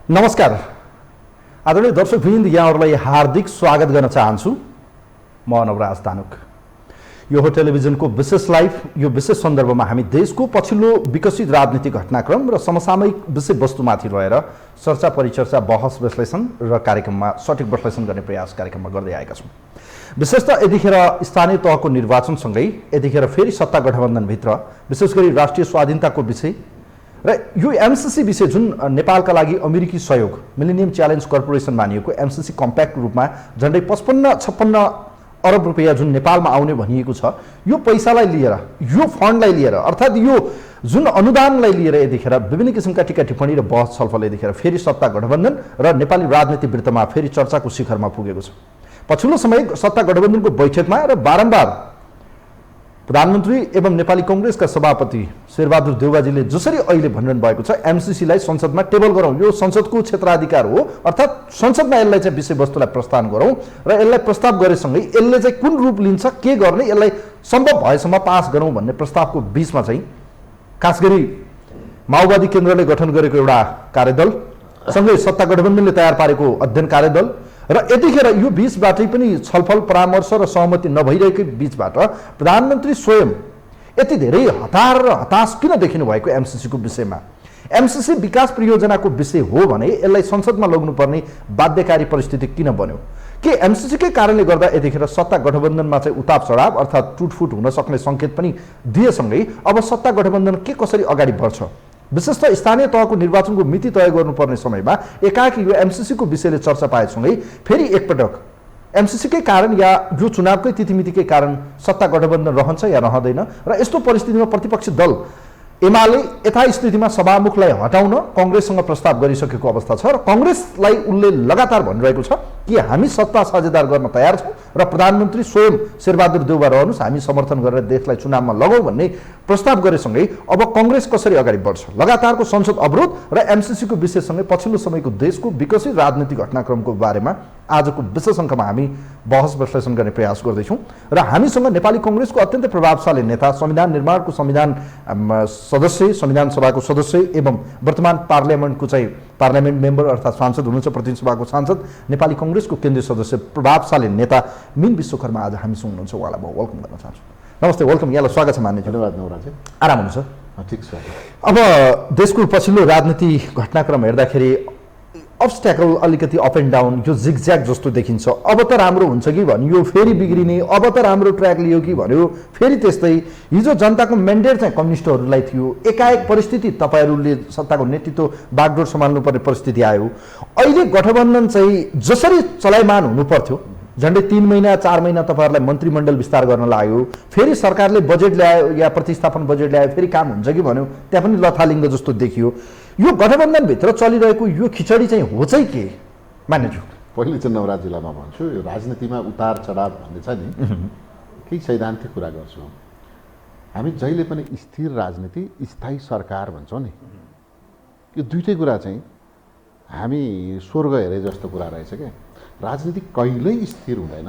नमस्कार आदरणीय दर्शकवृन्द, यहाँहरूलाई हार्दिक स्वागत गर्न चाहन्छु। म नवराज तानुक। यो हो टेलिभिजनको विशेष लाइभ। यो विशेष सन्दर्भमा हामी देशको पछिल्लो विकसित राजनीतिक घटनाक्रम र समसामयिक विषयवस्तुमाथि रहेर चर्चा परिचर्चा, बहस विश्लेषण र कार्यक्रममा सठिक विश्लेषण गर्ने प्रयास कार्यक्रममा गर्दै आएका छौँ। विशेषतः यतिखेर स्थानीय तहको निर्वाचनसँगै यतिखेर फेरि सत्ता गठबन्धनभित्र विशेष गरी राष्ट्रिय स्वाधीनताको विषय र यो एमसीसी विषय जुन नेपालका लागि अमेरिकी सहयोग मिलेनियम च्यालेन्ज कर्पोरेसन मानिएको एमसीसी कम्प्याक्ट रूपमा झन्डै 55-56 अरब रुपैयाँ जुन नेपालमा आउने भनिएको छ, यो पैसालाई लिएर, यो फन्डलाई लिएर, अर्थात् यो जुन अनुदानलाई लिएर यतिखेर विभिन्न किसिमका टीका टिप्पणी र बहस छलफल यतिखेर फेरि सत्ता गठबन्धन र नेपाली राजनीति वृत्तमा फेरि चर्चाको शिखरमा पुगेको छ। पछिल्लो समय सत्ता गठबन्धनको बैठकमा र बारम्बार प्रधानमन्त्री एवं नेपाली कांग्रेसका सभापति शेरबहादुर देउवाजीले जसरी अहिले भनिरहनु भएको छ, एमसीसीलाई संसदमा टेबल गरौँ, यो संसदको क्षेत्राधिकार हो, अर्थात् संसदमा यसलाई चाहिँ विषयवस्तुलाई प्रस्ताव गरौँ र यसलाई प्रस्ताव गरेसँगै यसले चाहिँ कुन रूप लिन्छ, के गर्ने, यसलाई सम्भव भएसम्म पास गरौँ भन्ने प्रस्तावको बीचमा चाहिँ खास गरी माओवादी केन्द्रले गठन गरेको एउटा कार्यदल सँगै सत्ता गठबन्धनले तयार पारेको अध्ययन कार्यदल र यतिखेर यो बीचबाटै पनि छलफल परामर्श र सहमति नभइरहेकै बीचबाट प्रधानमन्त्री स्वयं यति धेरै हतार र हताश किन देखिनु भएको एमसीसीको विषयमा? एमसीसी विकास परियोजनाको विषय हो भने यसलाई संसदमा लग्नुपर्ने बाध्यकारी परिस्थिति किन बन्यो? के एमसीसीकै कारणले गर्दा यतिखेर सत्ता गठबन्धनमा चाहिँ उताप चढाव अर्थात् टुटफुट हुन सक्ने सङ्केत पनि दिएसँगै अब सत्ता गठबन्धन के कसरी अगाडि बढ्छ? विशेषतः स्थानीय तहको निर्वाचनको मिति तय गर्नुपर्ने समयमा एकाएक यो एमसीसीको विषयले चर्चा पाएसँगै फेरि एकपटक एमसीसीकै कारण या यो चुनावकै तिथिमितिकै कारण सत्ता गठबन्धन रहन्छ या रहँदैन र यस्तो परिस्थितिमा प्रतिपक्षी दल एमाले यथास्थितिमा सभामुखलाई हटाउन कांग्रेससँग प्रस्ताव गरिसकेको अवस्था छ र कांग्रेसलाई उनले लगातार भनिरहेको छ कि हामी सत्ता साझेदार गर्न तयार छौँ र प्रधानमन्त्री स्वयं शेरबहादुर देउवा रहनुहोस्, हामी समर्थन गरेर देशलाई चुनावमा लगाउँ भन्ने प्रस्ताव गरेसँगै अब कांग्रेस कसरी अगाडि बढ्छ? लगातारको संसद अवरोध र एमसीसीको विषयसँगै पछिल्लो समयको देशको विकसित राजनीतिक घटनाक्रमको बारेमा आजको विशेष अङ्कमा हामी बहस विश्लेषण गर्ने प्रयास गर्दैछौँ र हामीसँग नेपाली कांग्रेसको अत्यन्तै प्रभावशाली नेता, संविधान निर्माणको सदस्य, संविधान सभाको सदस्य एवं वर्तमान पार्लियामेन्टको चाहिँ पार्लियामेन्ट मेम्बर अर्थात् सांसद हुनुहुन्छ, प्रतिनिधि सभाको सांसद, नेपाली कांग्रेसको केन्द्रीय सदस्य, प्रभावशाली नेता मीन विश्वकर्मा आज हामीसँग हुनुहुन्छ। उहाँलाई म वेलकम गर्न चाहन्छु। नमस्ते, वेलकम, यहाँलाई स्वागत छ। मान्य धन्यवाद नवराज। आराम हुनुहुन्छ? ठिक छ। अब देशको पछिल्लो राजनीति घटनाक्रम हेर्दाखेरि अब्स्ट्याकल अलिकति अप एन्ड डाउन, यो जिगज्याग जस्तो देखिन्छ। अब त राम्रो हुन्छ कि भन्यो, फेरि बिग्रिने, अब त राम्रो ट्र्याक लियो कि भन्यो, फेरि त्यस्तै। हिजो जनताको म्यान्डेट चाहिँ कम्युनिस्टहरूलाई थियो, एकाएक परिस्थिति तपाईँहरूले सत्ताको नेतृत्व बागडोर सम्हाल्नुपर्ने परिस्थिति आयो। अहिले गठबन्धन चाहिँ जसरी चलायमान हुनु पर्थ्यो, झन्डै 3 महिना 4 महिना तपाईँहरूलाई मन्त्रीमण्डल विस्तार गर्न लाग्यो, फेरि सरकारले बजेट ल्यायो या प्रतिस्थापन बजेट ल्यायो, फेरि काम हुन्छ कि भन्यो, त्यहाँ पनि लथालिङ्ग जस्तो देखियो। यो गठबन्धनभित्र चलिरहेको यो खिचडी चाहिँ हो चाहिँ के मान्यज्यू? पहिले चाहिँ नवराजीलाई म भन्छु, यो राजनीतिमा उतार चढाव भन्ने छ नि, केही सैद्धान्तिक कुरा गर्छु। हामी जहिले पनि स्थिर राजनीति, स्थायी सरकार भन्छौँ नि, यो दुइटै कुरा चाहिँ हामी स्वर्ग हेरे जस्तो कुरा रहेछ क्या। राजनीति कहिल्यै स्थिर हुँदैन,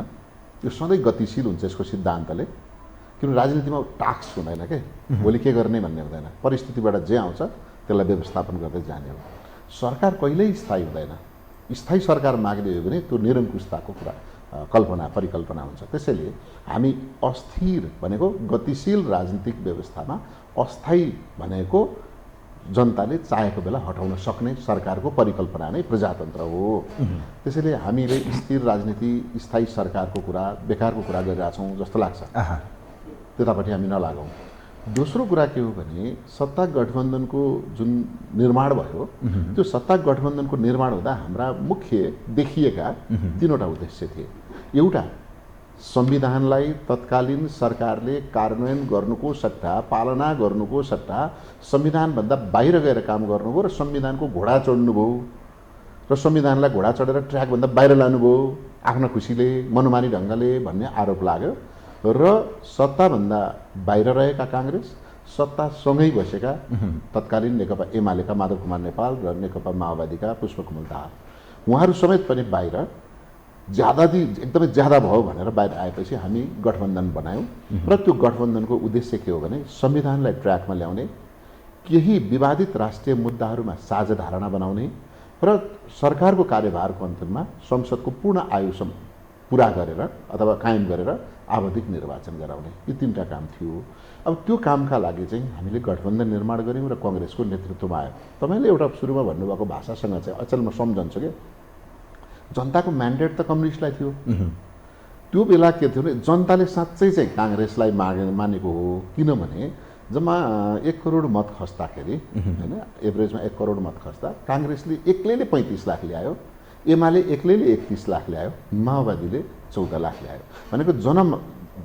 यो सधैँ गतिशील हुन्छ यसको सिद्धान्तले। किनभने राजनीतिमा टास्क हुँदैन क्या, भोलि के गर्ने भन्ने हुँदैन, परिस्थितिबाट जे आउँछ त्यसलाई व्यवस्थापन गर्दै जाने हो। सरकार कहिल्यै स्थायी हुँदैन। स्थायी सरकार माग्ने हो भने त्यो निरङ्कुशताको कुरा परिकल्पना हुन्छ। त्यसैले हामी अस्थिर भनेको गतिशील राजनीतिक व्यवस्थामा अस्थायी भनेको जनताले चाहेको बेला हटाउन सक्ने सरकारको परिकल्पना नै प्रजातन्त्र हो। त्यसैले हामीले स्थिर राजनीति, स्थायी सरकारको कुरा, बेकारको कुरा गरिरहेछौँ जस्तो लाग्छ। त्यतापट्टि हामी नलागौँ। दोस्रो कुरा के हो भने सत्ता गठबन्धनको जुन निर्माण भयो, त्यो सत्ता गठबन्धनको निर्माण हुँदा हाम्रा मुख्य देखिएका 3वटा उद्देश्य थिए। एउटा, संविधानलाई तत्कालीन सरकारले कार्यान्वयन गर्नुको सट्टा, पालना गर्नुको सट्टा संविधानभन्दा बाहिर गएर काम गर्नुभयो र संविधानको घोडा चढ्नुभयो र संविधानलाई घोडा चढेर ट्र्याकभन्दा बाहिर लानुभयो आफ्ना खुसीले, मनमानी ढङ्गले भन्ने आरोप लाग्यो र सत्ताभन्दा बाहिर रहेका कांग्रेस, सत्तासँगै बसेका तत्कालीन नेकपा एमालेका माधव कुमार नेपाल र नेकपा माओवादीका पुष्पकमल दाहाल, उहाँहरू समेत पनि बाहिर एकदमै ज्यादा भयो भनेर बाहिर आएपछि हामी गठबन्धन बनायौँ र त्यो गठबन्धनको उद्देश्य के हो भने संविधानलाई ट्र्याकमा ल्याउने, केही विवादित राष्ट्रिय मुद्दाहरूमा साझा धारणा बनाउने, र सरकारको कार्यभारको अन्तमा संसदको पूर्ण आयुसम्म पुरा गरेर अथवा कायम गरेर आवधिक निर्वाचन गराउने, यी 3टा काम थियो। अब त्यो कामका लागि चाहिँ हामीले गठबन्धन निर्माण गऱ्यौँ र कङ्ग्रेसको नेतृत्वमा आयो। तपाईँले एउटा सुरुमा भन्नुभएको भाषासँग चाहिँ अचल म सम्झन्छु कि जनताको म्यान्डेट त कम्युनिस्टलाई थियो। त्यो बेला के थियो भने जनताले साँच्चै चाहिँ काङ्ग्रेसलाई मानेको हो, किनभने जम्मा 1 करोड मत खस्दाखेरि होइन, एभरेजमा 1 करोड मत खस्दा काङ्ग्रेसले एक्लैले 35 लाख ल्यायो, एमाले एक्लैले 31 लाख ल्यायो, माओवादीले 14 लाख ल्यायो। भनेको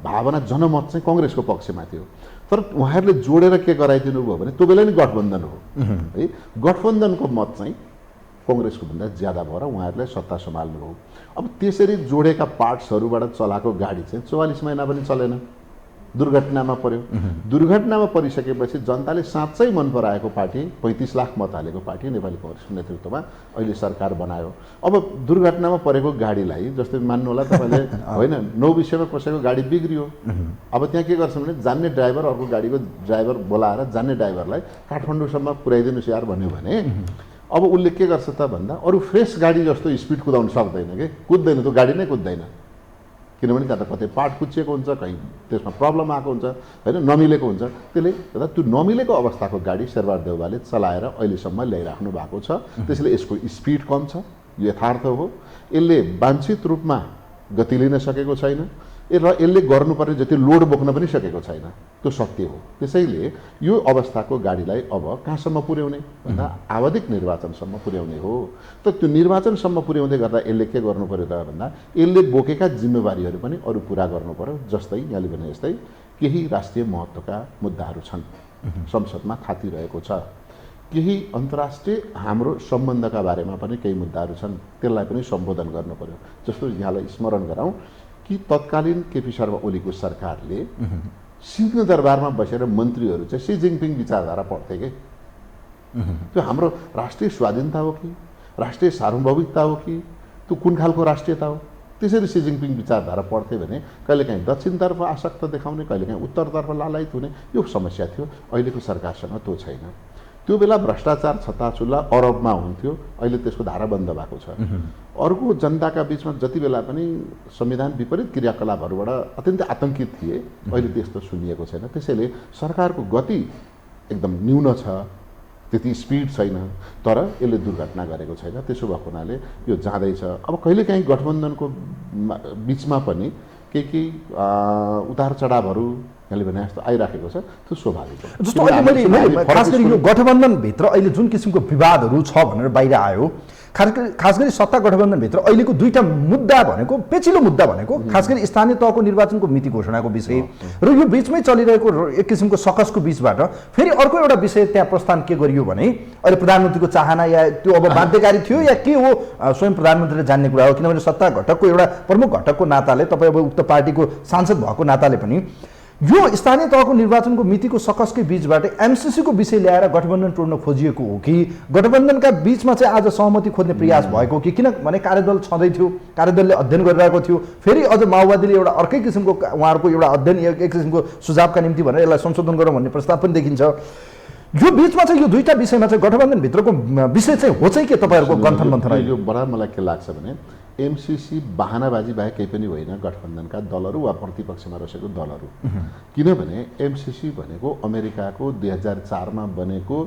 भावना जनमत चाहिँ कङ्ग्रेसको पक्षमा थियो। तर उहाँहरूले जोडेर के गराइदिनु भयो भने त्यो बेला नि गठबन्धन हो है, गठबन्धनको मत चाहिँ कङ्ग्रेसको भन्दा ज्यादा भएर उहाँहरूले सत्ता सम्हाल्नु हो। अब त्यसरी जोडेका पार्ट्सहरूबाट चलाएको गाडी चाहिँ 44 महिना पनि चलेन, दुर्घटनामा पर्यो। दुर्घटनामा परिसकेपछि जनताले साँच्चै मन पराएको पार्टी 35 लाख मत हालेको पार्टी नेपाली काङ्ग्रेसको नेतृत्वमा अहिले सरकार बनायो। अब दुर्घटनामा परेको गाडीलाई जस्तै मान्नु होला तपाईँले होइन, 9 विषयमा कसैको गाडी बिग्रियो, अब त्यहाँ के गर्छ भने जान्ने ड्राइभर अर्को गाडीको ड्राइभर बोलाएर जान्ने ड्राइभरलाई काठमाडौँसम्म पुर्याइदिनुहोस् यार भन्यो भने अब उसले के गर्छ त भन्दा अरू फ्रेस गाडी जस्तो स्पिड कुदाउन सक्दैन कि, कुद्दैन, त्यो गाडी नै कुद्दैन, किनभने त्यहाँ त कतै पार्ट कुच्चिएको हुन्छ, कहीँ त्यसमा प्रब्लम आएको हुन्छ होइन, नमिलेको हुन्छ। त्यसले गर्दा त्यो नमिलेको अवस्थाको गाडी शेरबहादुर देउवाले चलाएर अहिलेसम्म ल्याइराख्नु भएको छ। त्यसले यसको स्पिड कम छ, यथार्थ हो। यसले वाञ्छित रूपमा गति लिन सकेको छैन र यसले गर्नुपर्ने जति लोड बोक्न पनि सकेको छैन, त्यो सत्य हो। त्यसैले यो अवस्थाको गाडीलाई अब कहाँसम्म पुर्याउने भन्दा आवधिक निर्वाचनसम्म पुर्याउने हो। त त्यो निर्वाचनसम्म पुर्याउँदै गर्दा यसले के गर्नु पर्यो त भन्दा यसले बोकेका जिम्मेवारीहरू पनि अरू पुरा गर्नु पर्यो। जस्तै यहाँले भने जस्तै केही राष्ट्रिय महत्त्वका मुद्दाहरू छन्, संसदमा थातिरहेको छ, केही अन्तर्राष्ट्रिय हाम्रो सम्बन्धका बारेमा पनि केही मुद्दाहरू छन्, त्यसलाई पनि सम्बोधन गर्नु पर्यो। जस्तो यहाँलाई स्मरण गराउँ कि तत्कालीन केपी शर्मा ओलीको सरकारले सिंहदरबारमा बसेर मन्त्रीहरू चाहिँ सी जिङपिङ विचारधारा पढ्थे कि त्यो हाम्रो राष्ट्रिय स्वाधीनता हो कि राष्ट्रिय सार्वभौमिकता हो कि त्यो कुन खालको राष्ट्रियता हो, त्यसरी सी जिङपिङ विचारधारा पढ्थे भने कहिलेकाहीँ दक्षिणतर्फ आसक्त देखाउने, कहिलेकाहीँ उत्तरतर्फ लालायित हुने यो समस्या थियो। अहिलेको सरकारसँग त्यो छैन। त्यो बेला भ्रष्टाचार छत्ताछुल्ला अरबमा हुन्थ्यो, अहिले त्यसको धारा बन्द भएको छ। अर्को जनताका बिचमा जति बेला पनि संविधान विपरीत क्रियाकलापहरूबाट अत्यन्तै आतंकित थिए, अहिले त्यस्तो सुनिएको छैन। त्यसैले सरकारको गति एकदम न्यून छ, त्यति स्पिड छैन, तर यसले दुर्घटना गरेको छैन। त्यसो भएको हुनाले यो जाँदैछ। अब कहिलेकाहीँ गठबन्धनको बिचमा पनि केही उतार चढावहरू यहाँले भने जस्तो आइराखेको छ, त्यो स्वाभाविक हो। जस्तो अहिले मैले खास गरी यो गठबन्धनभित्र अहिले जुन किसिमको विवादहरू छ भनेर बाहिर आयो, खास गरी सत्ता गठबन्धनभित्र अहिलेको 2टा मुद्दा भनेको, पेचिलो मुद्दा भनेको खास गरी स्थानीय तहको निर्वाचनको मिति घोषणाको विषय र यो बिचमै चलिरहेको एक किसिमको सकसको बिचबाट फेरि अर्को एउटा विषय त्यहाँ प्रस्थान के गरियो भने अहिले प्रधानमन्त्रीको चाहना या त्यो अब बाध्यकारी थियो या के हो स्वयं प्रधानमन्त्रीले जान्ने कुरा हो। किनभने सत्ता घटकको एउटा प्रमुख घटकको नाताले, तपाईँ अब उक्त पार्टीको सांसद भएको नाताले पनि यो स्थानीय तहको निर्वाचनको मितिको सकसकै बिचबाट एमसिसीको विषय ल्याएर गठबन्धन तोड्न खोजिएको हो कि गठबन्धनका बिचमा चाहिँ आज सहमति खोज्ने प्रयास भएको कि, किनभने कार्यदल छँदै थियो, कार्यदलले अध्ययन गरिरहेको थियो, फेरि अझ माओवादीले एउटा अर्कै किसिमको उहाँहरूको एउटा अध्ययन एक किसिमको सुझावका निम्ति भनेर यसलाई संशोधन गरौँ भन्ने प्रस्ताव पनि देखिन्छ। यो बिचमा चाहिँ यो 2टा विषयमा चाहिँ गठबन्धनभित्रको विषय चाहिँ हो चाहिँ के तपाईँहरूको गन्थन मन्थन? यो बडा मलाई के लाग्छ भने एमसिसी बहानाबाजी बाहेक केही पनि होइन गठबन्धनका दलहरू वा प्रतिपक्षमा रहेको दलहरू। किनभने एमसिसी भनेको अमेरिकाको 2004मा बनेको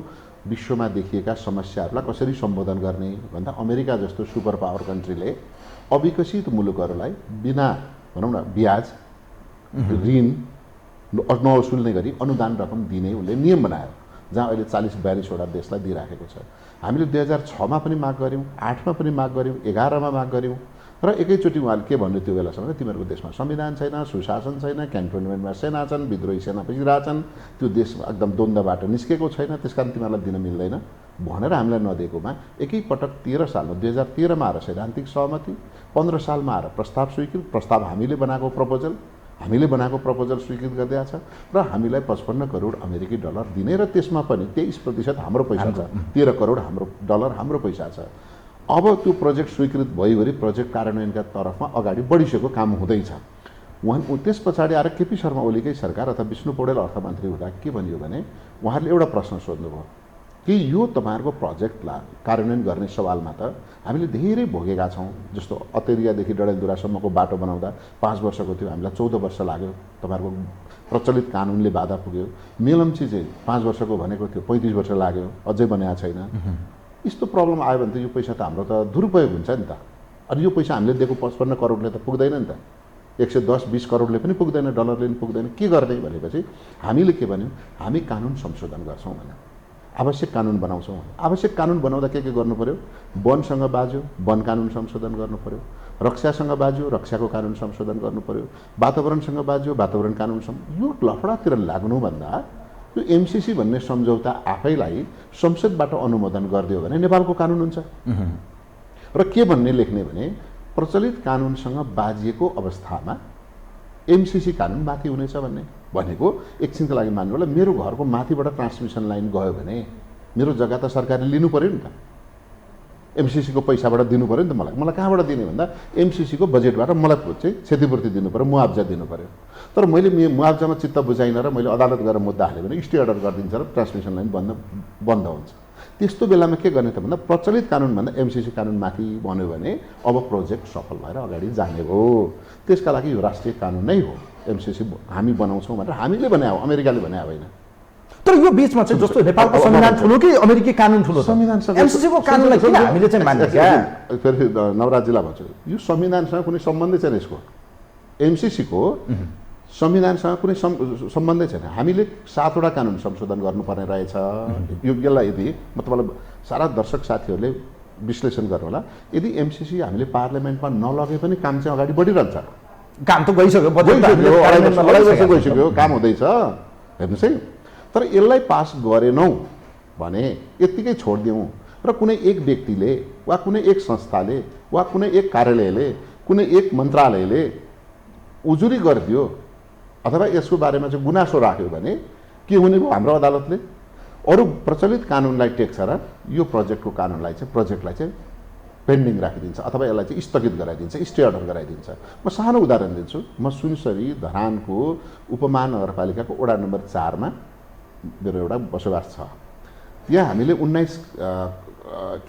विश्वमा देखिएका समस्याहरूलाई कसरी सम्बोधन गर्ने भन्दा अमेरिका जस्तो सुपर पावर कन्ट्रीले अविकसित मुलुकहरूलाई बिना भनौँ न ब्याज ऋण नवसुल्ने गरी अनुदान रकम दिने उसले नियम बनायो, जहाँ अहिले 40-42वटा देशलाई दिइराखेको छ। हामीले 2006मा पनि माग गऱ्यौँ, 8मा पनि माग गऱ्यौँ, 11मा माग गऱ्यौँ र एकैचोटि उहाँले के भन्यो त्यो बेलासम्म, तिमीहरूको देशमा संविधान छैन, सुशासन छैन, क्यान्टोनमेन्टमा सेना छन्, विद्रोही सेना बसिरहेछन्, त्यो देश एकदम द्वन्द्वबाट निस्केको छैन, त्यसकारण तिमीहरूलाई दिन मिल्दैन भनेर हामीलाई नदिएकोमा एकैपटक 13 सालमा 2013मा आएर सैद्धान्तिक सहमति, 15 सालमा आएर प्रस्ताव स्वीकृत, प्रस्ताव हामीले बनाएको प्रपोजल स्वीकृत गरिदिएको छ र हामीलाई 55 करोड अमेरिकी डलर दिने र त्यसमा पनि 23% हाम्रो पैसा छ, 13 करोड हाम्रो डलर हाम्रो पैसा छ। अब त्यो प्रोजेक्ट स्वीकृत भइवरी प्रोजेक्ट कार्यान्वयनका तर्फमा अगाडि बढिसकेको काम हुँदैछ। त्यस पछाडि आएर केपी शर्मा ओलीकै सरकार अथवा विष्णु पौडेल अर्थमन्त्री हुँदा के भनियो भने उहाँहरूले एउटा प्रश्न सोध्नुभयो कि यो तपाईँहरूको प्रोजेक्टलाई कार्यान्वयन गर्ने सवालमा त हामीले धेरै भोगेका छौँ। जस्तो अतेरियादेखि डडेलधुरासम्मको बाटो बनाउँदा 5 वर्षको थियो, हामीलाई 14 वर्ष लाग्यो। तपाईँहरूको प्रचलित कानुनले बाधा पुग्यो। मेलम्ची चाहिँ 5 वर्षको भनेको थियो, 35 वर्ष लाग्यो, अझै बनाएको छैन। यस्तो प्रब्लम आयो भने त यो पैसा त हाम्रो त दुरुपयोग हुन्छ नि त। अनि यो पैसा हामीले दिएको 55 करोडले त पुग्दैन नि त, 110-20 करोडले पनि पुग्दैन, डलरले पनि पुग्दैन। के गर्ने भनेपछि हामीले के भन्यौँ, हामी कानुन संशोधन गर्छौँ भने आवश्यक कानुन बनाउँछौँ। आवश्यक कानुन बनाउँदा के गर्नु पर्यो, वनसँग बाज्यो वन कानुन संशोधन गर्नु पर्यो, रक्षासँग बाज्यो रक्षाको कानुन संशोधन गर्नु पर्यो, वातावरणसँग बाज्यो वातावरण कानुन यो लफडातिर लाग्नुभन्दा यो एमसीसी भन्ने सम्झौता आफैलाई संसदबाट अनुमोदन गरिदियो भने नेपालको कानुन हुन्छ। र के भन्ने लेख्ने भने प्रचलित कानुनसँग बाजिएको अवस्थामा एमसीसी कानुन माथि हुनेछ भन्ने भनेको एकछिनको लागि मान्नु होला, मेरो घरको माथिबाट ट्रान्समिसन लाइन गयो भने मेरो जग्गा त सरकारले लिनु पर्यो नि त, एमसीसीको पैसाबाट दिनु पर्यो नि त। मलाई कहाँबाट दिने भन्दा एमसीसीको बजेटबाट मलाई चाहिँ क्षतिपूर्ति दिनु पर्यो, मुआवजा दिनु पर्यो। तर मैले मुआवजामा चित्त बुझाइन र मैले अदालत गएर मुद्दा हालेँ भने स्टे अर्डर गरिदिन्छ र ट्रान्समिसन लाइन बन्द हुन्छ। त्यस्तो बेलामा के गर्ने त भन्दा प्रचलित कानुनभन्दा एमसीसी कानुन माथि भन्यो भने अब प्रोजेक्ट सफल भएर अगाडि जाने हो। त्यसका लागि यो राष्ट्रिय कानुन नै हो, एमसीसी हामी बनाउँछौँ भनेर हामीले बनायो, अमेरिकाले बनायो होइन। तर यो बीचमा चाहिँ जस्तो नेपालको संविधान ठुलो कि अमेरिकी कानुन ठुलो? संविधानसँग एमसीसीको कानुनलाई किन हामीले चाहिँ मान्ने क्या? फेरि नवराजजीलाई भन्छु, यो संविधानसँग कुनै सम्बन्धै छैन। यसको एमसीसीको संविधानसँग कुनै सम्बन्धै छैन। हामीले 7वटा कानुन संशोधन गर्नुपर्ने रहेछ। यसलाई यदि म तपाईँलाई सारा दर्शक साथीहरूले विश्लेषण गर्नु होला, यदि एमसीसी हामीले पार्लियामेन्टमा नलगे पनि काम चाहिँ अगाडि बढिरहन्छ। काम त गइसक्यो, बजेट अढाई वर्ष गइसक्यो, काम हुँदैछ हेर्नुहोस् है। तर यसलाई पास गरेनौँ भने यत्तिकै छोडिदिउँ र कुनै एक व्यक्तिले वा कुनै एक संस्थाले वा कुनै एक कार्यालयले कुनै एक मन्त्रालयले उजुरी गरिदियो अथवा यसको बारेमा चाहिँ गुनासो राख्यो भने के हुने भयो, हाम्रो अदालतले अरू प्रचलित कानुनलाई टेक्छ र यो प्रोजेक्टलाई चाहिँ पेन्डिङ राखिदिन्छ अथवा यसलाई चाहिँ स्थगित गराइदिन्छ, स्टे अर्डर गराइदिन्छ। म सानो उदाहरण दिन्छु। म सुनसरी धरानको उपमहानगरपालिकाको वडा नम्बर 4 मा मेरो एउटा बसोबास छ। यहाँ हामीले 19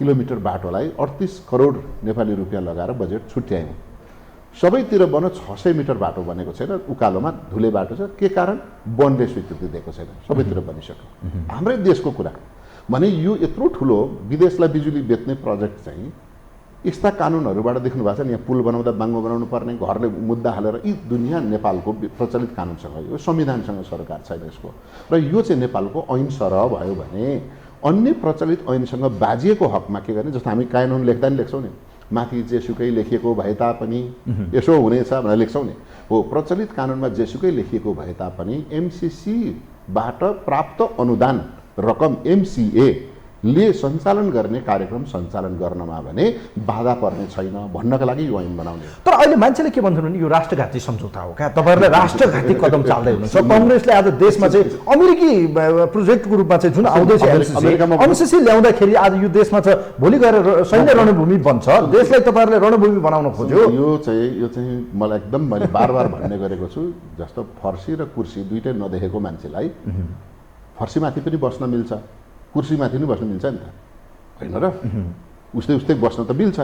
किलोमिटर बाटोलाई 38 करोड नेपाली रुपियाँ लगाएर बजेट छुट्यायौँ। सबैतिर बनो 600 मिटर बाटो बनेको छैन, उकालोमा धुले बाटो छ। के कारण? वनले स्वीकृति दिएको छैन, सबैतिर बनिसक्यो। हाम्रै देशको कुरा भने यो यत्रो ठुलो विदेशलाई बिजुली बेच्ने प्रोजेक्ट चाहिँ यस्ता कानुनहरूबाट देख्नु भएको छ नि। यहाँ पुल बनाउँदा बाङ्गो बनाउनु पर्ने, घरले मुद्दा हालेर, यी दुनियाँ नेपालको प्रचलित कानुनसँग, यो संविधानसँग सरकार छैन यसको। र यो चाहिँ नेपालको ऐन सरह भयो भने अन्य प्रचलित ऐनसँग बाजिएको हकमा के गर्ने? जस्तो हामी कानुन लेख्दा नि लेख्छौँ नि, माथि जेसुकै लेखिएको भए तापनि यसो हुनेछ भनेर लेख्छौँ नि। हो, प्रचलित कानुनमा जेसुकै लेखिएको भए तापनि एमसीसीबाट प्राप्त अनुदान रकम एमसीए ले सञ्चालन गर्ने कार्यक्रम सञ्चालन गर्नमा भने बाधा पर्ने छैन भन्नका लागि यो ऐन बनाउने। तर अहिले मान्छेले के भन्छन् भने यो राष्ट्रघाती सम्झौता हो क्या, तपाईँहरूले राष्ट्रघाती कदम चाल्दै हुनुहुन्छ। कङ्ग्रेसले आज देशमा चाहिँ अमेरिकी प्रोजेक्टको रूपमा चाहिँ जुन आउँदैछ एमसीसी ल्याउँदाखेरि आज यो देशमा चाहिँ भोलि गएर सैन्य रणभूमि बन्छ, देशलाई तपाईँहरूले रणभूमि बनाउन खोज्यो। यो चाहिँ मलाई एकदम मैले बार भन्ने गरेको छु। जस्तो फर्सी र कुर्सी दुइटै नदेखेको मान्छेलाई फर्सीमाथि पनि बस्न मिल्छ, कुर्सीमाथि पनि बस्न मिल्छ नि त, होइन र? उस्तै बस्न त मिल्छ।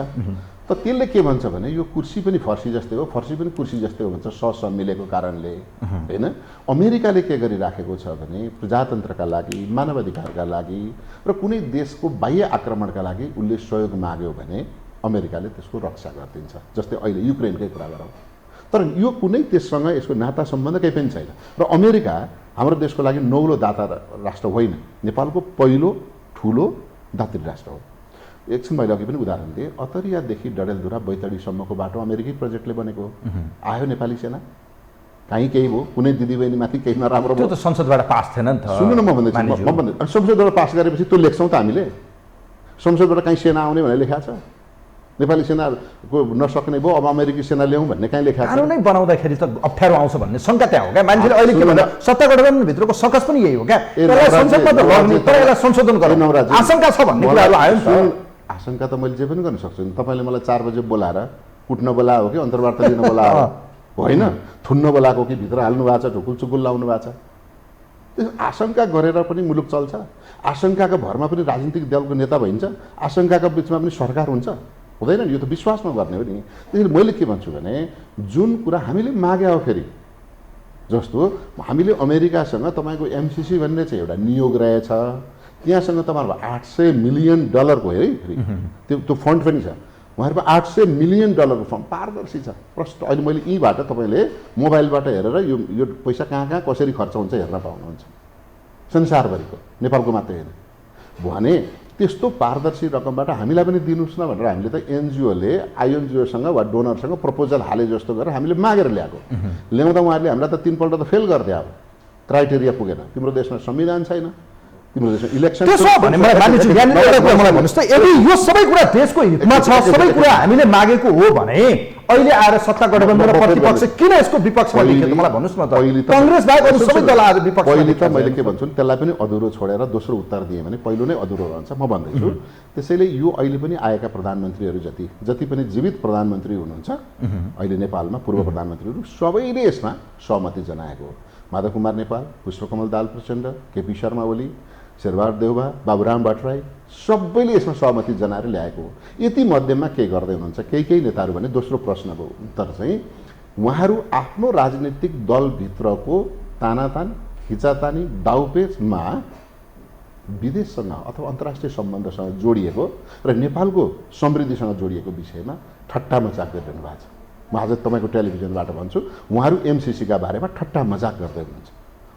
त त्यसले के भन्छ भने यो कुर्सी पनि फर्सी जस्तै हो, फर्सी पनि कुर्सी जस्तै हो भन्छ, मिलेको कारणले, होइन? अमेरिकाले के गरिराखेको छ भने प्रजातन्त्रका लागि, मानवाधिकारका लागि र कुनै देशको बाह्य आक्रमणका लागि उसले सहयोग माग्यो भने अमेरिकाले त्यसको रक्षा गरिदिन्छ। जस्तै अहिले युक्रेनकै कुरा गरौँ, तर यो कुनै देशसँग यसको नाता सम्बन्ध केही पनि छैन। र अमेरिका हाम्रो देशको लागि नौलो दाता राष्ट्र होइन, नेपालको पहिलो ठुलो दात्री राष्ट्र हो। एकछिन मैले अघि पनि उदाहरण दिएँ, अतरियादेखि डडेलधुरा बैतडीसम्मको बाटो अमेरिकी प्रोजेक्टले बनेको। आयो नेपाली सेना, काहीँ केही भयो, कुनै दिदीबहिनी माथि केही नराम्रो भयो, त्यो त संसदबाट पास थिएन नि त। सुन्नु न, म भन्दैछु, संसदबाट पास गरेपछि त्यो लेख्छौँ त हामीले। संसदबाट काहीँ सेना आउने भनेर लेखाएको छ? नेपाली सेनाको नसक्ने भयो, अब अमेरिकी सेना ल्याउँ भन्ने कहीँ लेखाएको छ? कानुनै बनाउँदाखेरि त अप्ठ्यारो आउँछ भन्ने शङ्का त्यहाँ हो क्या। मान्छेले अहिले के भन्दा सत्ता गठबन्धनभित्रको सकस पनि यही हो क्या, त्यसलाई संसदमा त लड्ने, तर यसलाई संशोधन गर्ने आशंका छ भन्ने कुराहरू आयो नि त। आशंका त मैले जे पनि गर्न सक्छु नि। तपाईँले मलाई 4 बजे बोलाएर कुट्न बोला हो कि अन्तर्वार्ता लिन बोला हो, होइन? थुन्न बोलाएको कि भित्र हाल्नु भएको छ, ढुकुल चुकुल लाउनु भएको छ, त्यो आशंका गरेर पनि मुलुक चल्छ, आशंकाका भरमा पनि राजनीतिक दलको नेता भइन्छ, आशंकाका बिचमा पनि सरकार हुन्छ, हुँदैन नि। यो त विश्वासमा गर्ने हो नि। त्यसैले मैले के भन्छु भने जुन कुरा हामीले मागे हो, फेरि जस्तो हामीले अमेरिकासँग तपाईँको MCC भन्ने चाहिँ एउटा नियोग रहेछ, त्यहाँसँग तपाईँहरूको $800 मिलियन है फेरि त्यो फन्ड पनि छ। उहाँहरूको $800 मिलियन फन्ड पारदर्शी छ, प्रष्ट। अहिले मैले यहीँबाट तपाईँले मोबाइलबाट हेरेर यो पैसा कहाँ कहाँ कसरी खर्च हुन्छ हेर्न पाउनुहुन्छ, संसारभरिको, नेपालको मात्रै होइन। भने त्यस्तो पारदर्शी रकमबाट हामीलाई पनि दिनुहोस् न भनेर हामीले त NGO-ले INGO-सँग वा डोनरसँग प्रपोजल हाले जस्तो गरेर हामीले मागेर ल्याएको। ल्याउँदा उहाँहरूले हामीलाई त 3 पल्ट त फेल गरिदियो। अब क्राइटेरिया पुगेन, तिम्रो देशमा संविधान छैन, तिम्रो देशमा इलेक्सन। त्यसो भने मलाई मानिसु यहाँनिर एउटा कुरा मलाई भन्नुहोस् त, यदि यो सबै कुरा देशको हितमा छ, सबै कुरा हामीले मागेको हो भने अहिले आएर सत्ता गठबन्धन र प्रतिपक्ष किन यसको विपक्षमा देखियो मलाई भन्नुहोस् न त। कांग्रेस बाहेक अरू सबै दल आज विपक्षमा। पहिले त मैले के भन्छु नि, त्यसलाई पनि अधुरो छोडेर दोस्रो उत्तर दिएँ भने पहिलो नै अधुरो रहन्छ म भन्दैछु। त्यसैले यो अहिले पनि आएका प्रधानमन्त्रीहरू जति पनि जीवित प्रधानमन्त्री हुनुहुन्छ अहिले नेपालमा, पूर्व प्रधानमन्त्रीहरू सबैले यसमा सहमति जनाएको हो। माधव कुमार नेपाल, पुष्पकमल दाहाल प्रचण्ड, केपी शर्मा ओली, शेरबहादुर देउवा, बाबुराम भट्टराई सबैले यसमा सहमति जनाएर ल्याएको हो। यति मध्यममा के गर्दै हुनुहुन्छ केही नेताहरू भने दोस्रो प्रश्नको उत्तर चाहिँ उहाँहरू आफ्नो राजनीतिक दलभित्रको तानातान, खिचातानी, दाउपेचमा विदेशसँग अथवा अन्तर्राष्ट्रिय सम्बन्धसँग जोडिएको र नेपालको समृद्धिसँग जोडिएको विषयमा ठट्टा मजाक गरिरहनु भएको छ। म आज तपाईँको टेलिभिजनबाट भन्छु, उहाँहरू MCC-का बारेमा ठट्टा मजाक गर्दै हुनुहुन्छ।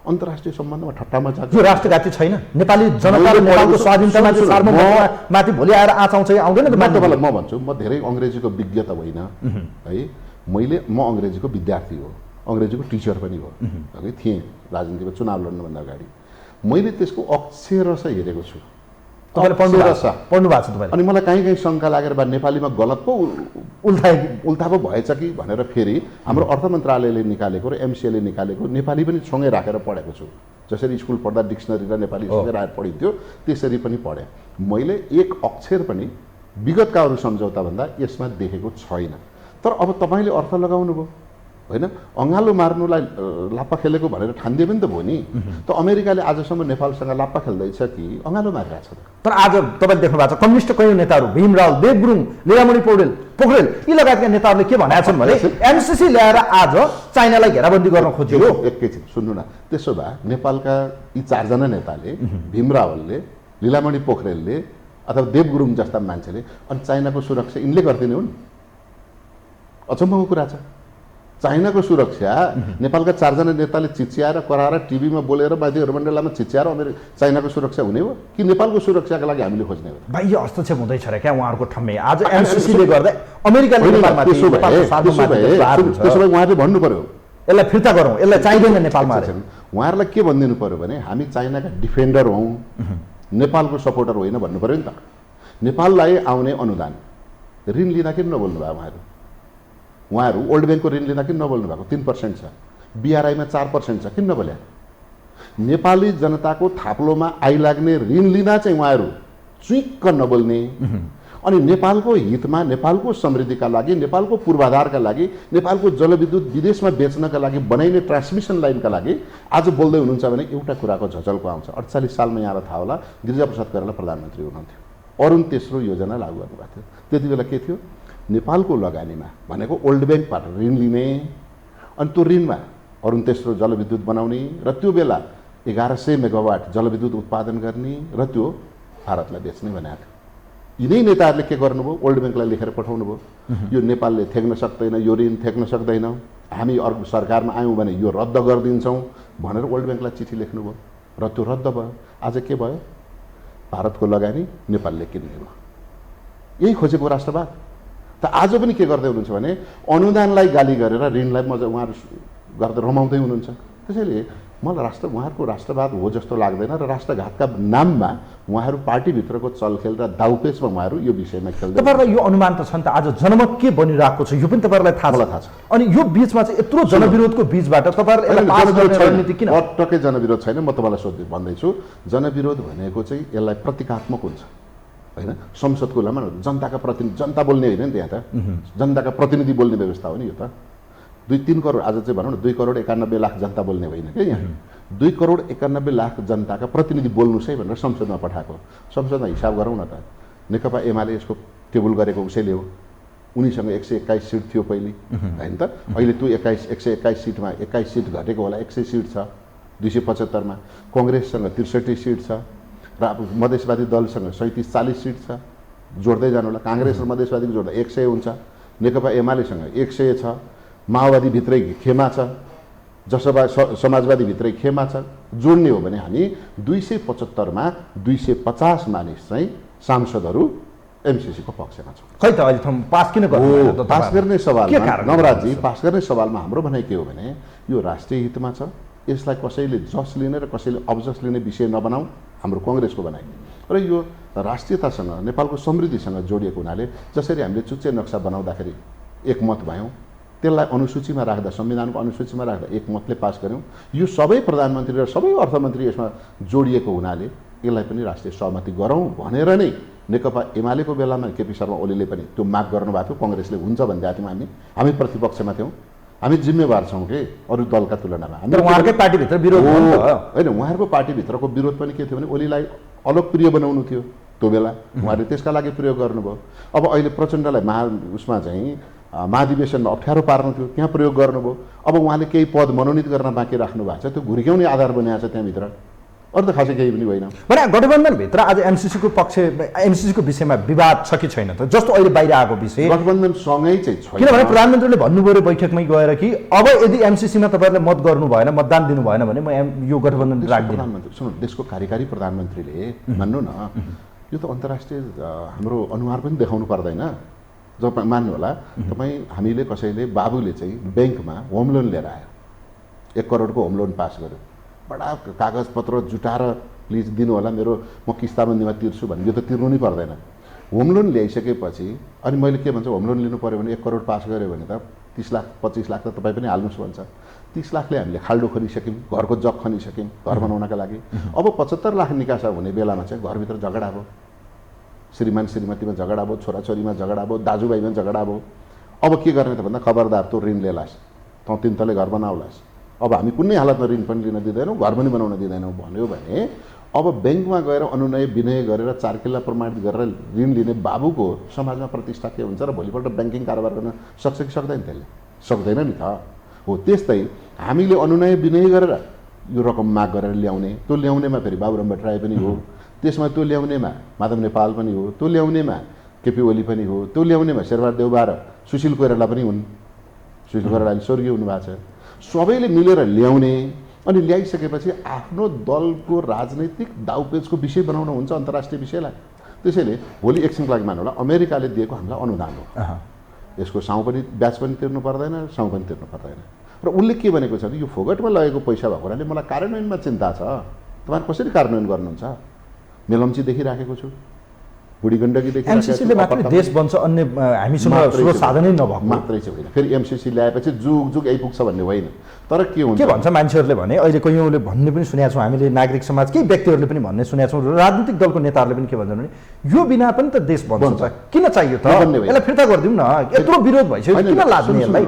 अन्तर्राष्ट्रिय सम्बन्धमा ठट्टा मजाक यो राष्ट्रघाती छैन? नेपाली जनताले नेपालको स्वाधीनतामाथि सार्वभौमत्वमाथि भोलि आएर आउँछ कि आउँदैन त? तपाईँलाई म भन्छु, म धेरै अङ्ग्रेजीको विज्ञ त होइन है, म अङ्ग्रेजीको विद्यार्थी हो, अङ्ग्रेजीको टिचर पनि हो है, थिएँ राजनीतिमा चुनाव लड्नुभन्दा अगाडि। मैले त्यसको अक्षरशः हेरेको छु। तपाईँले पढ्नु भएको छ तपाईँले? अनि मलाई कहीँ शङ्का लागेर बा नेपालीमा गलत पो उल्था पो भएछ कि भनेर फेरि हाम्रो अर्थ मन्त्रालयले निकालेको र MCA-ले निकालेको नेपाली पनि सँगै राखेर पढेको छु। जसरी स्कुल पढ्दा डिक्सनरी र नेपाली सँगै राखेर पढिन्थ्यो त्यसरी पनि पढेँ। मैले एक अक्षर पनि विगतका अरू सम्झौताभन्दा यसमा देखेको छैन। तर अब तपाईँले अर्थ लगाउनु भयो होइन, अँगालो मार्नुलाई लाप्पा खेलेको भनेर ठानिदियो पनि त भयो नि। त अमेरिकाले आजसम्म नेपालसँग लाप्पा खेल्दैछ कि अँगालो मारिरहेछ त? तर आज तपाईँले देख्नु भएको छ कम्युनिस्ट कैयौँ नेताहरू, भीमराव, देवगुरुङ, लीलामणि पोखरेल यी लगायतका नेताहरूले के भनेका छन् भने MCC ल्याएर आज चाइनालाई घेराबन्दी गर्न खोजियो। एकैछिन सुन्नु न, त्यसो भए नेपालका यी 4 जना नेताले, भीमरावले, लीलामणि पोखरेलले अथवा देवगुरुङ जस्ता मान्छेले अनि चाइनाको सुरक्षा यिनले गरिदिने हुन्? अचम्मको कुरा छ। चाइनाको सुरक्षा नेपालका 4 जना नेताले चिच्याएर कराएर टिभीमा बोलेर बाध्यहरू मण्डलमा चिच्याएर चाइनाको सुरक्षा हुने हो कि नेपालको सुरक्षाका लागि हामीले खोज्ने हो? बाह्य हस्तक्षेप हुँदैछ र क्या उहाँहरूको ठम्मे आज MCC-ले गर्दा अमेरिकाले नेपालमा त्यसो भए उहाँले भन्नु पर्यो यसलाई फिर्ता गरौँ, यसलाई चाहिँदैन नेपालमा। उहाँहरूलाई के भनिदिनु पर्यो भने हामी चाइनाका डिफेन्डर हौँ, नेपालको सपोर्टर होइन भन्नु पर्यो नि त। नेपाललाई आउने अनुदान ऋण लिँदा किन नबोल्नु भयो उहाँहरू? वर्ल्ड ब्याङ्कको ऋण लिँदा किन नबोल्नु भएको? 3% छ, BRI-मा 4% छ, किन नबोल्या? नेपाली जनताको थाप्लोमा आइलाग्ने ऋण लिँदा चाहिँ उहाँहरू चुइक्क नबोल्ने अनि नेपालको हितमा, नेपालको समृद्धिका लागि, नेपालको पूर्वाधारका लागि, नेपालको जलविद्युत विदेशमा बेच्नका लागि बनाइने ट्रान्समिसन लाइनका लागि आज बोल्दै हुनुहुन्छ भने एउटा कुराको झचल्को आउँछ। 48 सालमा यहाँलाई थाहा होला गिरिजाप्रसाद कोइराला प्रधानमन्त्री हुनुहुन्थ्यो, अरुण तेस्रो योजना लागू गर्नुभएको थियो। त्यति बेला के थियो? नेपालको लगानीमा भनेको वर्ल्ड ब्याङ्कबाट ऋण लिने अनि त्यो ऋणमा अरुण तेस्रो जलविद्युत बनाउने र त्यो बेला 1100 मेगावाट जलविद्युत उत्पादन गर्ने र त्यो भारतलाई बेच्ने भनेको थियो। यिनै नेताहरूले के गर्नुभयो? वर्ल्ड ब्याङ्कलाई लेखेर पठाउनु भयो, यो नेपालले थेक्न सक्दैन, यो ऋण थेक्न सक्दैन, हामी अर्को सरकारमा आयौँ भने यो रद्द गरिदिन्छौँ भनेर वर्ल्ड ब्याङ्कलाई चिठी लेख्नुभयो र त्यो रद्द भयो। आज के भयो? भारतको लगानी नेपालले किन्ने भयो। यही खोजेको राष्ट्रवाद। त आज पनि के गर्दै हुनुहुन्छ भने अनुदानलाई गाली गरेर ऋणलाई मजा उहाँहरू गर्दै रमाउँदै हुनुहुन्छ। त्यसैले मलाई उहाँहरूको राष्ट्रवाद हो जस्तो लाग्दैन र राष्ट्रघातका नाममा उहाँहरू पार्टीभित्रको चलखेल र दाउपेचमा उहाँहरू यो विषयमा खेल्दै। तपाईँहरूलाई यो अनुमान त छ नि त, आज जनमत के बनिरहेको छ यो पनि तपाईँहरूलाई थाहा छ। अनि यो बिचमा चाहिँ यत्रो जनविरोधको बिचबाट तपाईँहरूले किन? पटक्कै जनविरोध छैन। म तपाईँलाई भन्दैछु जनविरोध भनेको चाहिँ यसलाई प्रतीकात्मक हुन्छ होइन। संसदको लामा जनताका प्रतिनिधि, जनता बोल्ने होइन नि त, यहाँ त जनताका प्रतिनिधि बोल्ने व्यवस्था हो नि यो त। 2-3 करोड, आज चाहिँ भनौँ न 2 करोड 91 लाख जनता बोल्ने होइन क्या यहाँ। 2,91,00,000 जनताका प्रतिनिधि बोल्नुहोस् है भनेर संसदमा पठाएको। संसदमा हिसाब गरौँ न त, नेकपा एमाले यसको टेबल गरेको उसैले हो। उनीसँग 121 सिट थियो पहिले, होइन त? अहिले त्यो 121 सिटमा 21 सिट घटेको होला, 100 सिट छ 275 मा। कङ्ग्रेससँग 63 सिट छ र अब मधेसवादी दलसँग 37-40 सिट छ। जोड्दै जानु होला, काङ्ग्रेस र मधेसवादीको जोड्दा 100 हुन्छ। नेकपा एमालेसँग 100 छ। माओवादी भित्रै खेमा छ, जसपा समाजवादी भित्रै खेमा छ। जोड्ने हो भने हामी 275 मा 250 मानिस चाहिँ सांसदहरू एमसिसीको पक्षमा छ। खै त अहिले पास किन गर्नु? पास गर्ने सवालमा नवराजी, पास गर्ने सवालमा हाम्रो भनाइ के हो भने यो राष्ट्रिय हितमा छ, यसलाई कसैले जस लिने र कसैले अबजस लिने विषय नबनाऊ, हाम्रो कङ्ग्रेसको भनाइ। र यो राष्ट्रियतासँग, नेपालको समृद्धिसँग जोडिएको हुनाले जसरी हामीले चुच्चे नक्सा बनाउँदाखेरि एकमत भयौँ, त्यसलाई अनुसूचीमा राख्दा, संविधानको अनुसूचीमा राख्दा एकमतले पास गऱ्यौँ। यो सबै प्रधानमन्त्री र सबै अर्थमन्त्री यसमा जोडिएको हुनाले यसलाई पनि राष्ट्रिय सहमति गरौँ भनेर नै नेकपा एमालेको बेलामा केपी शर्मा ओलीले पनि त्यो माग गर्नुभएको थियो। कङ्ग्रेसले हुन्छ भन्दा थियौँ, हामी प्रतिपक्षमा थियौँ, हामी जिम्मेवार छौँ कि अरू दलका तुलनामा। हामी उहाँहरूकै पार्टीभित्र विरोध होइन, उहाँहरूको पार्टीभित्रको विरोध पनि के थियो भने ओलीलाई अलग प्रिय बनाउनु थियो त्यो बेला, उहाँहरूले त्यसका लागि प्रयोग गर्नुभयो। अब अहिले प्रचण्डलाई उसमा चाहिँ महाधिवेशनमा अप्ठ्यारो पार्नु थियो, त्यहाँ प्रयोग गर्नुभयो। अब उहाँले केही पद मनोनित गर्न बाँकी राख्नु भएको छ, त्यो घुर्क्याउने आधार बनाएको छ त्यहाँभित्र, अरू त खासै केही पनि होइन। भने गठबन्धनभित्र आज एमसिसीको विषयमा विवाद छ कि छैन त? जस्तो अहिले बाहिर आएको विषय गठबन्धनसँगै चाहिँ छ। किनभने प्रधानमन्त्रीले भन्नुभयो बैठकमै गएर कि अब यदि एमसिसीमा तपाईँहरूले मत गर्नु भएन, मतदान दिनु भएन भने म यो गठबन्धन राख्दिनँ। प्रधानमन्त्री सुन्नु, देशको कार्यकारी प्रधानमन्त्रीले भन्नु न, यो त अन्तर्राष्ट्रिय हाम्रो अनुहार पनि देखाउनु पर्दैन। जब मान्नु होला तपाईँ, हामीले कसैले बाबुले चाहिँ ब्याङ्कमा होम लोन लिएर आयो, 1 करोडको होम लोन पास गर्यो, बडा कागजपत्र जुटाएर प्लिज दिनु होला, म किस्ताबन्दीमा तिर्छु भने यो त तिर्नु नै पर्दैन। होम लोन ल्याइसकेपछि अनि मैले के भन्छु, होम लोन लिनु पऱ्यो भने 1 करोड पास गऱ्यो भने त 30 लाख 25 लाख त तपाईँ पनि हाल्नुहोस् भन्छ। 30 लाखले हामीले खाल्डो खनिसक्यौँ, घरको जग खनिसक्यौँ घर बनाउनका लागि। अब 75 लाख निकासा हुने बेलामा चाहिँ घरभित्र झगडा भयो, श्रीमान श्रीमतीमा झगडा भयो, छोराछोरीमा झगडा भयो, दाजुभाइमा झगडा भयो। अब के गर्ने त भन्दा खबरदार तँ ऋण लिएलास्, तँ 3 तले घर बनाउलास्, अब हामी कुनै हालतमा ऋण पनि लिन दिँदैनौँ, घर पनि बनाउन दिँदैनौँ भन्यो भने अब ब्याङ्कमा गएर अनुनय विनय गरेर 4 किल्ला प्रमाणित गरेर ऋण लिने बाबुको समाजमा प्रतिष्ठा के हुन्छ र भोलिपल्ट ब्याङ्किङ कारोबार गर्न सक्छ कि सक्दैन? त्यसले सक्दैन नि त। हो त्यस्तै हामीले अनुनय विनय गरेर यो रकम माग गरेर ल्याउने, त्यो ल्याउनेमा फेरि बाबुराम भट्टराई पनि हो, त्यसमा त्यो ल्याउनेमा माधव नेपाल पनि हो, त्यो ल्याउनेमा केपी ओली पनि हो, त्यो ल्याउनेमा शेरबहादुर देउबा र सुशील कोइराला पनि हुन्। सुशील कोइराला अहिले स्वर्गीय हुनुभएको छ। सबैले मिलेर ल्याउने अनि ल्याइसकेपछि आफ्नो दलको राजनैतिक दाउपेचको विषय बनाउनु हुन्छ अन्तर्राष्ट्रिय विषयलाई। त्यसैले भोलि एकछिनको लागि मान्नु होला अमेरिकाले दिएको हामीलाई अनुदान हो, यसको साउँ पनि ब्याज पनि तिर्नु पर्दैन, साउँ पनि तिर्नु पर्दैन। र उसले के भनेको छ भने यो फोगटमा लगेको पैसा भएको हुनाले मलाई कार्यान्वयनमा चिन्ता छ, तपाईँहरू कसरी कार्यान्वयन गर्नुहुन्छ? मेलम्ची देखिराखेको छु, बुढी गण्डकी देखिराखेको छु। एमसिसीले मात्रै देश बन्छ, अन्य हामीसँग स्रोत साधनै नभएको मात्रै चाहिँ होइन। फेरि एमसिसी ल्याएपछि जुग जुग आइपुग्छ भन्ने होइन, तर के हुन्छ, के भन्छ मान्छेहरूले भने अहिले कयौँले भन्ने पनि सुनेका छौँ, हामीले नागरिक समाज केही व्यक्तिहरूले पनि भन्ने सुनेका छौँ, राजनीतिक दलको नेताहरूले पनि के भन्छन् भने यो बिना पनि त देश बन्छ, किन चाहियो त? यसलाई फिर्ता गरिदिउँ न, यत्रो विरोध भइसक्यो, किन लाग्ने यसलाई?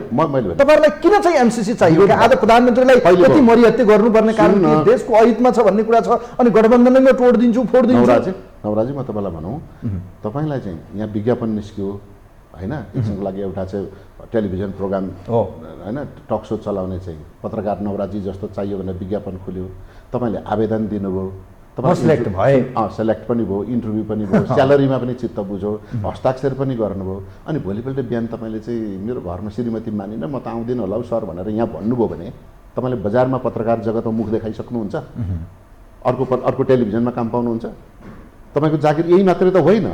तपाईँहरूलाई किन चाहिँ एमसिसी चाहियो? आज प्रधानमन्त्रीलाई कति मरिहत्ते गर्नुपर्ने कारण देशको अहितमा छ भन्ने कुरा छ, अनि गठबन्धनमै तोडिदिन्छु फोडिदिन्छु। नवराजी म तपाईँलाई भनौँ, तपाईँलाई चाहिँ यहाँ विज्ञापन निस्क्यो होइन, एकछिनको लागि एउटा चाहिँ टेलिभिजन प्रोग्राम होइन, टक सो चलाउने चाहिँ पत्रकार नवराजी जस्तो चाहियो भनेर विज्ञापन खुल्यो, तपाईँले आवेदन दिनुभयो, तपाईँ सेलेक्ट भए, सेलेक्ट पनि भयो, इन्टरभ्यू पनि भयो, स्यालेरीमा पनि चित्त बुझ्यो, हस्ताक्षर पनि गर्नुभयो, अनि भोलिपल्ट बिहान तपाईँले चाहिँ मेरो घरमा श्रीमती मानिन म त आउँदिनँ होला सर भनेर यहाँ भन्नुभयो भने तपाईँले बजारमा पत्रकार जगतमा मुख देखाइसक्नुहुन्छ, अर्को टेलिभिजनमा काम पाउनुहुन्छ? तपाईँको जागिर यही मात्रै त होइन,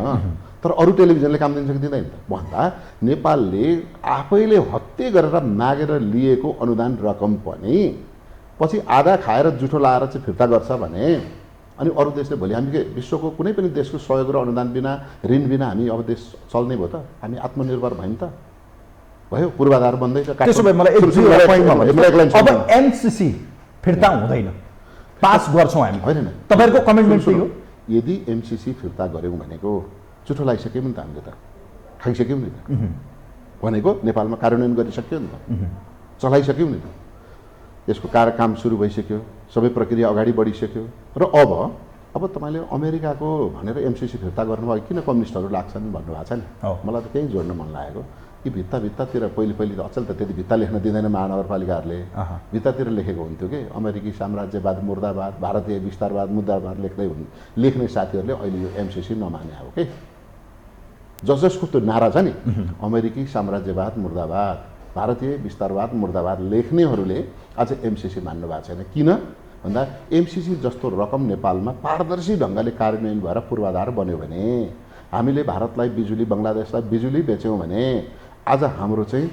तर अरू टेलिभिजनले काम दिन सक्दिँदैन त भन्दा नेपालले आफैले हत्ते गरेर मागेर लिएको अनुदान रकम पनि पछि आधा खाएर जुठो लाएर चाहिँ फिर्ता गर्छ भने अनि अरू देशले भोलि हामी के विश्वको कुनै पनि देशको सहयोग र अनुदान बिना, ऋण बिना हामी अब देश चल्ने भयो त? हामी आत्मनिर्भर भयौँ त? भयो, पूर्वाधार बन्दैछ। त्यसो भए मलाई अब एमसिसी फिर्ता हुँदैन, पास गर्छौँ हामी, होइन? तपाईँहरूको कमिटमेन्ट चाहिँ हो यदि एमसिसी फिर्ता गऱ्यौँ भनेको जुठो लगाइसक्यौँ नि त, हामीले त खाइसक्यौँ नि त भनेको, नेपालमा कार्यान्वयन गरिसक्यो नि त, चलाइसक्यौँ नि त। यसको काम सुरु भइसक्यो, सबै प्रक्रिया अगाडि बढिसक्यो र अब तपाईँले अमेरिकाको भनेर एमसिसी फिर्ता गर्नुभयो, किन कम्युनिस्टहरू लाग्छन् भन्नुभएको छ नि। मलाई त त्यही जोड्न मन लागेको। यी भित्तातिर पहिले त अचेल त त्यति भित्ता लेख्न दिँदैन महानगरपालिकाहरूले, भित्तातिर लेखेको हुन्थ्यो कि अमेरिकी साम्राज्यवाद मुर्दाबाद, भारतीय विस्तारवाद मुर्दाबाद लेख्ने साथीहरूले अहिले यो एमसिसी नमाने हो कि। जसको त्यो नारा छ नि, अमेरिकी साम्राज्यवाद मुर्दाबाद, भारतीय विस्तारवाद मुर्दाबाद लेख्नेहरूले आज एमसिसी मान्नु भएको छैन। किन भन्दा एमसिसी जस्तो रकम नेपालमा पारदर्शी ढङ्गले कार्यान्वयन भएर पूर्वाधार बन्यो भने, हामीले भारतलाई बिजुली, बङ्गलादेशलाई बिजुली बेच्यौँ भने आज हाम्रो चाहिँ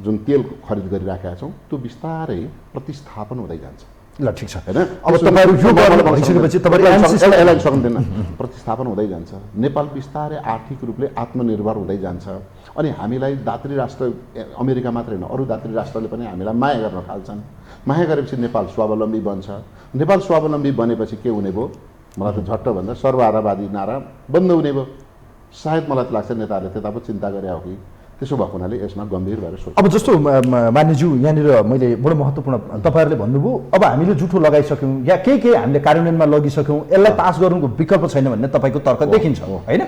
जुन तेल खरिद गरिराखेका छौँ त्यो बिस्तारै प्रतिस्थापन हुँदै जान्छ। ल ठिक छ हैन, अब तपाईहरु यो गर्न भइसकेपछि तपाईहरु एमसिसी एलाइन सक्दैन, प्रतिस्थापन हुँदै जान्छ। नेपाल बिस्तारै आर्थिक रूपले आत्मनिर्भर हुँदै जान्छ अनि हामीलाई दात्री राष्ट्र अमेरिका मात्र हैन अरु दात्री राष्ट्रले पनि हामीलाई माया गर्न थाल्छन्। माया गरेपछि नेपाल स्वावलम्बी बन्छ। नेपाल स्वावलम्बी बनेपछि के हुने भयो? मलाई त झट्ट भन्दा सर्वहारावादी नारा बन्द हुने भयो। सायद मलाई त लाग्छ नेताहरूले त्यता पो चिन्ता गरे हो कि। त्यसो भएको हुनाले यसमा गम्भीर भएर सोच। अब जस्तो मान्यज्यू यहाँनिर मैले बडो महत्त्वपूर्ण तपाईहरुले भन्नुभयो, अब हामीले जुठो लगाइसक्यौं या के हामीले कार्यान्वयनमा लगिसक्यौं, यसलाई पास गर्नुको विकल्प छैन भन्ने तपाईको तर्क देखिन्छ हैन।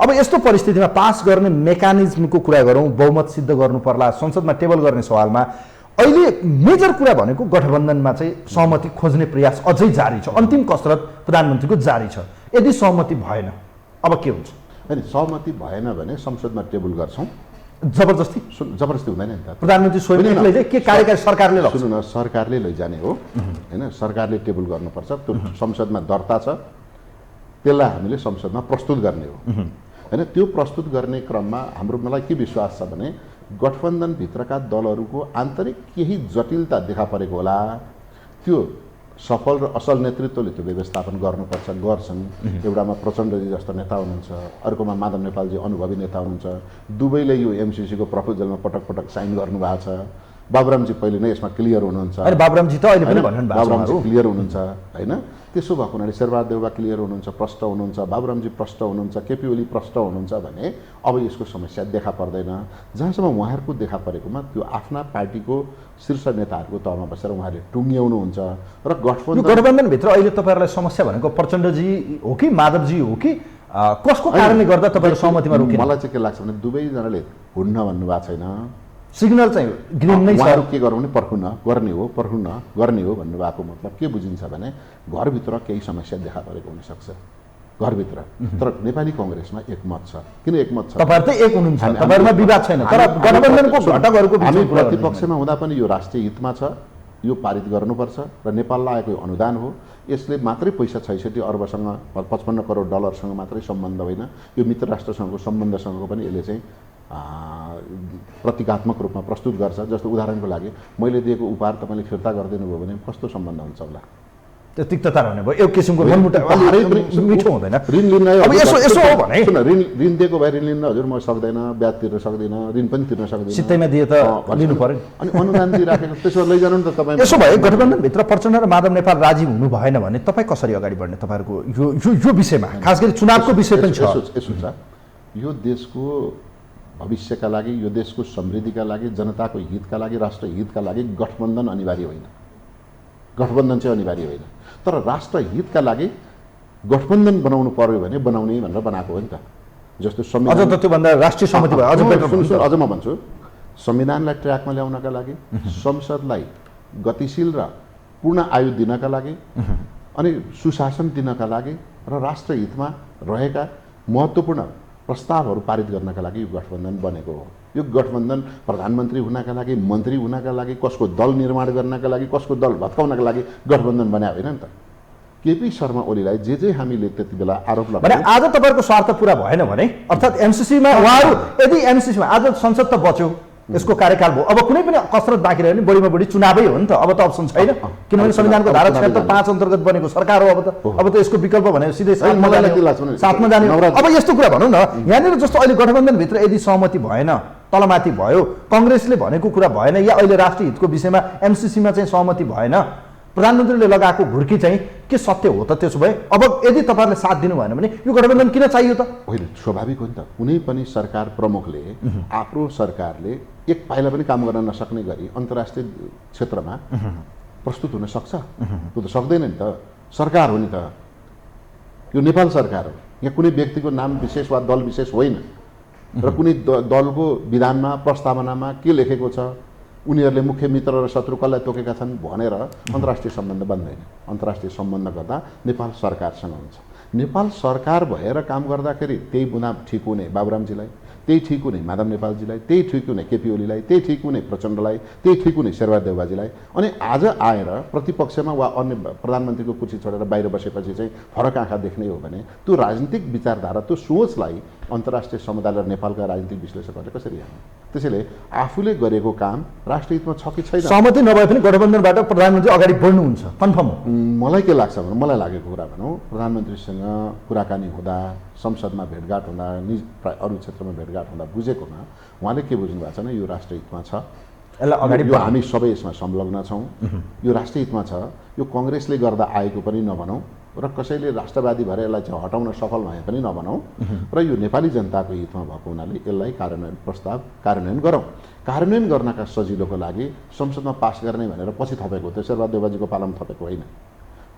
अब यस्तो परिस्थितिमा पास गर्ने मेकानिजमको कुरा गरौँ, बहुमत सिद्ध गर्नु पर्ला, संसदमा टेबल गर्ने सवालमा अहिले मेजर कुरा भनेको गठबन्धनमा चाहिँ सहमति खोज्ने प्रयास अझै जारी छ। अन्तिम कसरत प्रधानमन्त्रीको जारी छ। यदि सहमति भएन अब के हुन्छ? हैन, सहमति भएन भने संसदमा टेबल गर्छौं। जबरजस्ती हुँदैन नि त। प्रधानमन्त्री स्वयं लैजाने के कार्यकारी सरकारले लग्छ? सुन्नु न, सरकारले लैजाने हो हैन, सरकारले टेबल गर्नुपर्छ। त्यो संसदमा दर्ता छ, त्यसलाई हामीले संसदमा प्रस्तुत गर्ने हो हैन। त्यो प्रस्तुत गर्ने क्रममा हाम्रो मलाई के विश्वास छ भने गठबन्धनभित्रका दलहरूको आन्तरिक केही जटिलता देखा परेको होला। त्यो सफल र असल नेतृत्वले त्यो व्यवस्थापन गर्नुपर्छ, गर्छन्। एउटामा प्रचण्डजी जस्तो नेता हुनुहुन्छ, अर्कोमा माधव नेपालजी अनुभवी नेता हुनुहुन्छ। दुवैले यो एमसिसीको प्रपोजलमा पटक पटक साइन गर्नुभएको छ। बाबुरामजी पहिले नै यसमा क्लियर हुनुहुन्छ। अरे बाबुरामजी त अहिले पनि भन्नु भएको छ, बाबुरामजी क्लियर हुनुहुन्छ हैन। त्यसो भएको हुनाले शेरबहादुर देउवा क्लियर हुनुहुन्छ, प्रष्ट हुनुहुन्छ, बाबुरामजी प्रष्ट हुनुहुन्छ, केपी ओली प्रष्ट हुनुहुन्छ भने अब यसको समस्या देखा पर्दैन। जहाँसम्म उहाँहरूको देखा परेकोमा त्यो आफ्ना पार्टीको शीर्ष नेताहरूको तहमा बसेर उहाँले टुङ्ग्याउनुहुन्छ र गठबन्धनभित्र अहिले तपाईहरुलाई समस्या भनेको प्रचण्डजी हो कि माधवजी हो कि कसको कारणले गर्दा तपाईहरु सहमतिमा रोकिनु? मलाई चाहिँ के लाग्छ भने दुवैजनाले हुन्न भन्नुभएको छैन। सिग्नल चाहिँ ग्रिन नै छ। उहाँहरू के गर्नु भने पर्खुन गर्ने हो भन्नुभएको मतलब के बुझिन्छ भने घरभित्र केही समस्या देखा परेको हुनसक्छ घरभित्र। तर नेपाली कांग्रेसमा एकमत छ। किन एकमत छ? तपाईहरु त एक हुनुहुन्छ, तपाईहरुमा विवाद छैन, तर गठबन्धनको घटकहरुको हामी प्रतिपक्षमा हुँदा पनि यो राष्ट्रिय हितमा छ, यो पारित गर्नुपर्छ र नेपाललाई आएको अनुदान हो। यसले मात्रै पैसा 66 अर्बसँग 55 करोड डलरसँग मात्रै सम्बन्ध होइन, यो मित्र राष्ट्रसँगको सम्बन्धसँगको पनि यसले चाहिँ प्रतीकात्मक रूपमा प्रस्तुत गर्छ। जस्तो उदाहरणको लागि मैले दिएको उपहार तपाईले फिर्ता गरिदिनु भयो भने कस्तो सम्बन्ध हुन्छ होला? त्यो तिक्तता रहने भयो, एक किसिमको मनमुटाव मिठो हुँदैन। ऋण लिन अब यसो हो भने ऋण दिएको भए ऋण लिन हजुर म सक्दैन, ब्याज तिर्न सक्दिनँ, ऋण पनि तिर्न सक्दिनँ, सित्तैमा दिए त लिनु पर्यो। अनि अनुदान दिइराखेको त्यसो लैजानु नि त तपाईँ। यसो भए गठबन्धनभित्र प्रचण्ड र माधव नेपाल राजी हुनु भएन भने तपाईँ कसरी अगाडि बढ्ने? तपाईँहरूको यो विषयमा खास गरी चुनावको विषय पनि छ। यसो छ, यो देशको भविष्यका लागि, यो देशको समृद्धिका लागि, जनताको हितका लागि, राष्ट्र हितका लागि गठबन्धन अनिवार्य होइन। गठबन्धन चाहिँ अनिवार्य होइन, तर राष्ट्र हितका लागि गठबन्धन बनाउनु पर्यो भने बनाउने भनेर बनाएको हो नि त। जस्तो संविधान, अझ त त्योभन्दा राष्ट्रिय सहमति भयो, अझ म भन्छु संविधानलाई ट्र्याकमा ल्याउनका लागि, संसदलाई गतिशील र पूर्ण आयु दिनका लागि अनि सुशासन दिनका लागि र राष्ट्र हितमा रहेका महत्त्वपूर्ण प्रस्तावहरू पारित गर्नका लागि यो गठबन्धन बनेको हो। यो गठबन्धन प्रधानमन्त्री हुनका लागि, मन्त्री हुनका लागि, कसको दल निर्माण गर्नका लागि, कसको दल भत्काउनका लागि गठबन्धन बनायो होइन नि त। केपी शर्मा ओलीलाई जे हामीले त्यति बेला आरोप लगाए, आज तपाईहरुको स्वार्थ पूरा भएन भने अर्थात् एमसिसीमा उहाँहरू यदि एमसिसीमा आज संसद त बच्यो, यसको कार्यकाल भयो, अब कुनै पनि कसरत बाँकी रह्यो भने बढीमा बढी चुनावै हो नि त। अब त अप्सन छैन, किनभने संविधानको धारा 76(5) अन्तर्गत बनेको सरकार हो। अब त यसको विकल्प भने सिधै साथमा जाने। अब यस्तो कुरा भनौँ न, यहाँनिर जस्तो अहिले गठबन्धनभित्र यदि सहमति भएन, तलमाथि भयो, कांग्रेसले भनेको कुरा भएन या अहिले राष्ट्रिय हितको विषयमा एमसिसीमा चाहिँ सहमति भएन, प्रधानमन्त्रीले लगाएको घुर्की चाहिँ के सत्य हो त? त्यसो भए अब यदि तपाईहरुले साथ दिनु भएन भने यो गठबन्धन किन चाहियो त? होइन, स्वाभाविक हो नि त। कुनै पनि सरकार प्रमुखले आफ्नो सरकारले एक पाइला पनि काम गर्न नसक्ने गरी अन्तर्राष्ट्रिय क्षेत्रमा प्रस्तुत हुन सक्छ? त्यो त सक्दैन नि त। सरकार हो नि त, यो नेपाल सरकार हो। यहाँ कुनै व्यक्तिको नाम विशेष वा दल विशेष होइन र कुनै दलको विधानमा प्रस्तावनामा के लेखेको छ, उनीहरूले मुख्य मित्र र शत्रु कसलाई तोकेका छन् भनेर अन्तर्राष्ट्रिय सम्बन्ध बन्दैन। अन्तर्राष्ट्रिय सम्बन्ध गर्दा नेपाल सरकारसँग हुन्छ। नेपाल सरकार भएर काम गर्दाखेरि त्यही बुना ठिक हुने बाबुरामजीलाई, त्यही ठिक हुने माधव नेपालजीलाई, त्यही ठिक हुने केपी ओलीलाई, त्यही ठिक हुने प्रचण्डलाई, त्यही ठिक हुने शेरबहादुर देउवाजीलाई। अनि आज आएर प्रतिपक्षमा वा अन्य प्रधानमन्त्रीको कुर्सी छोडेर बाहिर बसेपछि चाहिँ फरक आँखा देख्ने हो भने त्यो राजनीतिक विचारधारा, त्यो सोचलाई अन्तर्राष्ट्रिय समुदाय र नेपालका राजनीतिक विश्लेषकहरूले कसरी हेर्ने? त्यसैले आफूले गरेको काम राष्ट्रिय हितमा छ कि छैन, सहमति नभए पनि गठबन्धनबाट प्रधानमन्त्री अगाडि बढ्नुहुन्छ, कन्फर्म हो? मलाई के लाग्छ भने, मलाई लागेको कुरा भनौँ, प्रधानमन्त्रीसँग कुराकानी हुँदा, संसदमा भेटघाट हुँदा, अरू क्षेत्रमा भेटघाट हुँदा बुझेकोमा उहाँले के बुझ्नु भएको छ भने यो राष्ट्रिय हितमा छ, यो हामी सबै यसमा संलग्न छौँ, यो राष्ट्रिय हितमा छ, यो कङ्ग्रेसले गर्दा आएको पनि नभनौँ र कसैले राष्ट्रवादी भएर यसलाई चाहिँ हटाउन सफल भए पनि नभनौँ र यो नेपाली जनताको हितमा भएको हुनाले यसलाई प्रस्ताव कार्यान्वयन गरौँ। कार्यान्वयन गर्नका सजिलोको लागि संसदमा पास गर्ने भनेर पछि थपेको, त्यो शेरबहादुर देउवाजीको पालामा थपेको होइन।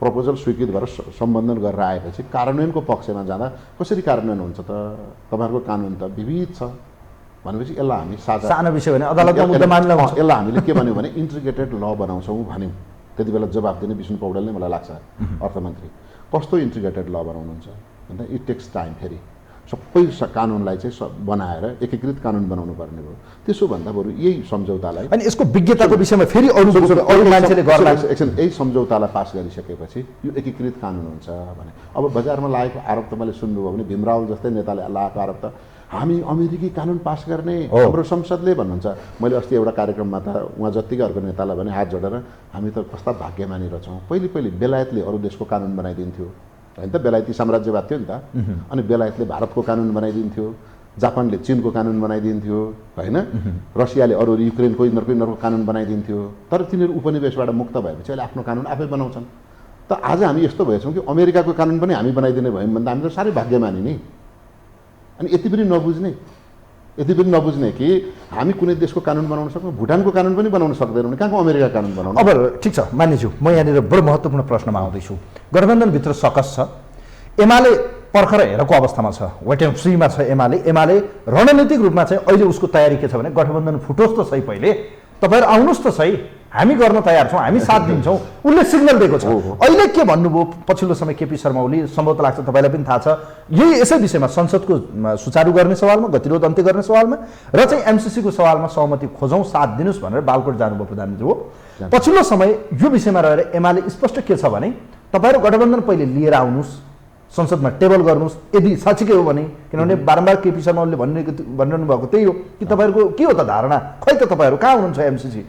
प्रपोजल स्वीकृत भएर सम्बन्धन गरेर आएपछि कार्यान्वयनको पक्षमा जाँदा कसरी कार्यान्वयन हुन्छ त? तपाईँहरूको कानुन त विविध छ भनेपछि यसलाई हामी सानो विषय भने अदालतमा मुद्दा मान्ला हुन्छ। यसलाई हामीले के भन्यौँ भने इन्टिग्रेटेड ल बनाउँछौँ भन्यौँ। त्यति बेला जवाफ दिने विष्णु पौडेलले मलाई लाग्छ अर्थमन्त्री। कस्तो इन्टिग्रेटेड ल बनाउनुहुन्छ भन्दा इट टेक्स टाइम। फेरि सबै कानुनलाई चाहिँ बनाएर एकीकृत कानुन बनाउनु पर्ने हो। त्यसोभन्दा बरु यही सम्झौतालाई, अनि यसको विज्ञताको विषयमा फेरि अरू मान्छेले गर्ला, यही सम्झौतालाई पास गरिसकेपछि यो एकीकृत कानुन हुन्छ भने अब बजारमा लागेको आरोप तपाईँले सुन्नुभयो भने भीमराव जस्तै नेताले लगाएको आरोप त हामी अमेरिकी कानुन पास गर्ने हाम्रो संसदले भन्नुहुन्छ। मैले अस्ति एउटा कार्यक्रममा त उहाँ जत्तिकै अर्को नेतालाई भने हात जोडेर हामी त कस्ता भाग्यमानी रहेछौँ, पहिले बेलायतले अरू देशको कानुन बनाइदिन्थ्यो होइन त, बेलायती साम्राज्यवाद थियो नि त, अनि बेलायतले भारतको कानुन बनाइदिन्थ्यो, जापानले चिनको कानुन बनाइदिन्थ्यो होइन, रसियाले अरू युक्रेनको यिनीहरूको कानुन बनाइदिन्थ्यो। तर तिनीहरू उपनिवेशबाट मुक्त भएपछि अहिले आफ्नो कानुन आफै बनाउँछन्। त आज हामी यस्तो भएछौँ कि अमेरिकाको कानुन पनि हामी बनाइदिने भयौँ भन्दा हामी त साह्रै भाग्यमानी नि। अनि यति पनि नबुझ्ने कि हामी कुनै देशको कानुन बनाउन सक्छौँ, भुटानको कानुन पनि बनाउन सक्दैनौँ भने कहाँको अमेरिका कानुन बनाउनु? अब ठिक छ मानिज्यू, म यहाँनिर बडो महत्त्वपूर्ण प्रश्नमा आउँदैछु। गठबन्धनभित्र सकस छ, एमाले पर्खर हेरेको अवस्थामा छ, वेट एन्ड सीमा छ एमाले रणनीतिक रूपमा चाहिँ अहिले उसको तयारी के छ भने गठबन्धन फुटोस् त सही, पहिले तपाईँहरू आउनुहोस् त सही, हामी गर्न तयार छौँ, हामी साथ दिन्छौँ, उसले सिग्नल दिएको छ। अहिले के भन्नुभयो पछिल्लो समय केपी शर्मा ओली, सम्भवतः लाग्छ तपाईँलाई पनि थाहा छ, यही यसै विषयमा संसदको सुचारू गर्ने सवालमा, गतिरोध अन्त्य गर्ने सवालमा र चाहिँ एमसिसीको सवालमा सहमति खोजौँ, साथ दिनुहोस् भनेर बालकोट जानुभयो प्रधानमन्त्री हो। पछिल्लो समय यो विषयमा रहेर एमाले स्पष्ट के छ भने तपाईँहरू गठबन्धन पहिले लिएर आउनुहोस्, संसदमा टेबल गर्नुहोस्, यदि साँच्चीकै हो भने, किनभने बारम्बार केपी शर्मा ओलीले भनिरहनु भएको त्यही हो कि तपाईँहरूको के हो त धारणा, खै त तपाईँहरू कहाँ हुनुहुन्छ एमसिसी?